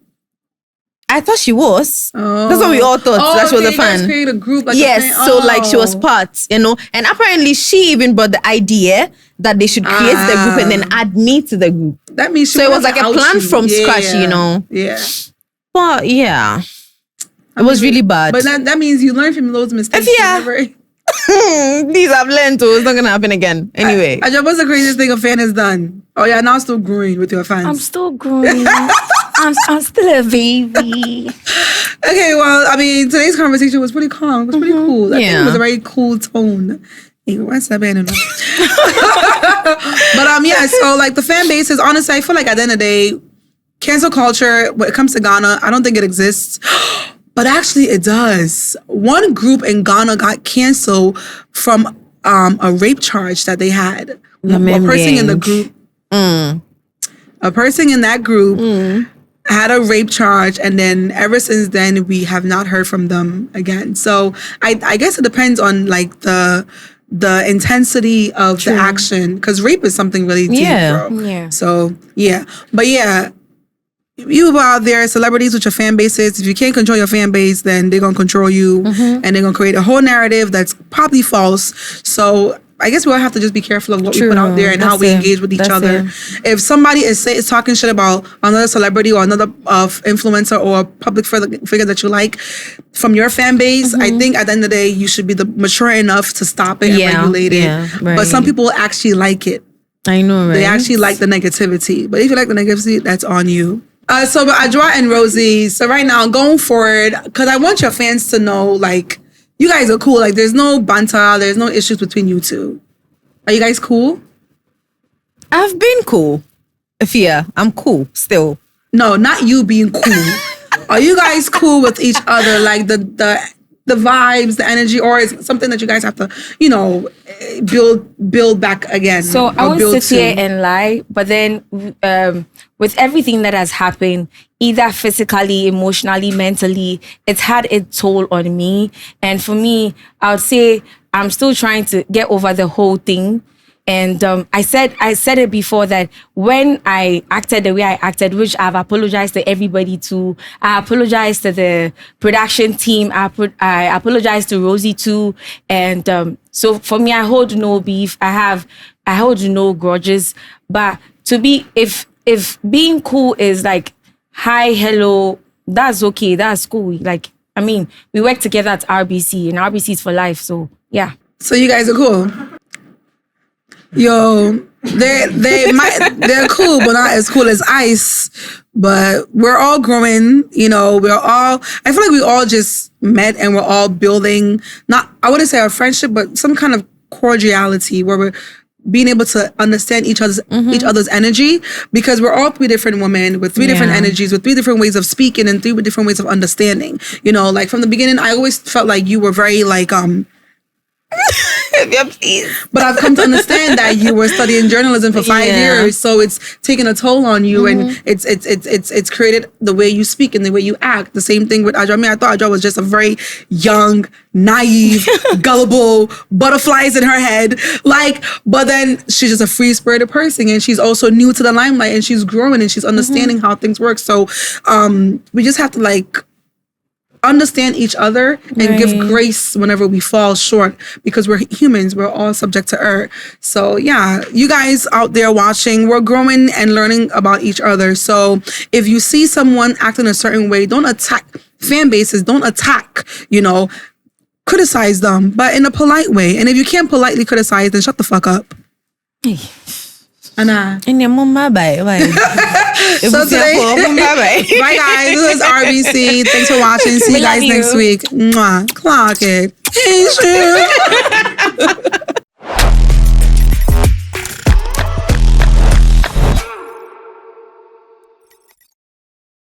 I thought she was. Oh. That's what we all thought. That she was a You guys fan. created a group like Yes, a fan. so like she was part, And apparently she even brought the idea that they should create the group and then add me to the group. That means So it was like a plan from scratch, Yeah. But yeah, it was really bad. But that means you learned from those mistakes. These I've learned too. It's not gonna happen again. Anyway, Adjoa, what's the craziest thing a fan has done? Oh yeah, now still growing with your fans. I'm still growing. I'm still a baby. Okay, well, I mean, today's conversation was pretty calm. It was pretty cool. I think it was a very cool tone. Hey, what's that band? But yeah, so like the fan bases, honestly, I feel like at the end of the day, cancel culture, when it comes to Ghana, I don't think it exists. But actually it does. One group in Ghana got canceled from a rape charge that they had. A person in the group. A person in that group had a rape charge, and then ever since then we have not heard from them again. So I guess it depends on like the intensity of the action, because rape is something really deep, bro. Yeah. So yeah. But yeah. you out there, celebrities with your fan bases. If you can't control your fan base, then they're gonna control you, and they're gonna create a whole narrative that's probably false. So I guess we all have to just be careful of what we put out there and how we engage with each other. If somebody is talking shit about another celebrity or another influencer or a public figure that you like from your fan base, I think at the end of the day, you should be mature enough to stop it and regulate it. Right. But some people actually like it. I know, right? They actually like the negativity. But if you like the negativity, that's on you. So Adjoa and Rosey, so right now, going forward, because I want your fans to know, like, you guys are cool. Like, there's no banter. There's no issues between you two. Are you guys cool? I've been cool. Afia, I'm cool still. No, not you being cool. Are you guys cool with each other? Like, the vibes, the energy, or is it something that you guys have to, build back again? So I won't sit here and lie, but then with everything that has happened, either physically, emotionally, mentally, it's had a toll on me. And for me, I would say I'm still trying to get over the whole thing. And I said it before that when I acted the way I acted, which I've apologized to everybody to, I apologized to the production team, I apologized to Rosey too. And so for me, I hold no beef. I hold no grudges. But if being cool is like, hi, hello, that's okay, that's cool. Like, I mean, we work together at RBC, and RBC is for life. So yeah. So you guys are cool. Yo, they're cool, but not as cool as ice. But we're all growing, I feel like we all just met and we're all building, I wouldn't say a friendship, but some kind of cordiality where we're being able to understand each other's energy, because we're all three different women with three different energies, with three different ways of speaking and three different ways of understanding. Like from the beginning, I always felt like you were very like, yeah, please. But I've come to understand that you were studying journalism for 5 years, so it's taken a toll on you, and it's created the way you speak and the way you act. The same thing with Adjoa. I mean, I thought Adjoa was just a very young, naive, gullible, butterflies in her head. But then she's just a free-spirited person, and she's also new to the limelight, and she's growing, and she's understanding how things work. So we just have to understand each other and give grace whenever we fall short, because we're humans. We're all subject to error. So yeah, you guys out there watching, we're growing and learning about each other. So if you see someone acting a certain way, don't attack fan bases. Don't attack, criticize them, but in a polite way. And if you can't politely criticize, then shut the fuck up. Anna. And your mom, bye. So today, bye guys. This is RBC. Thanks for watching. See you guys next week. Mwah. Clock it. Hey, sure.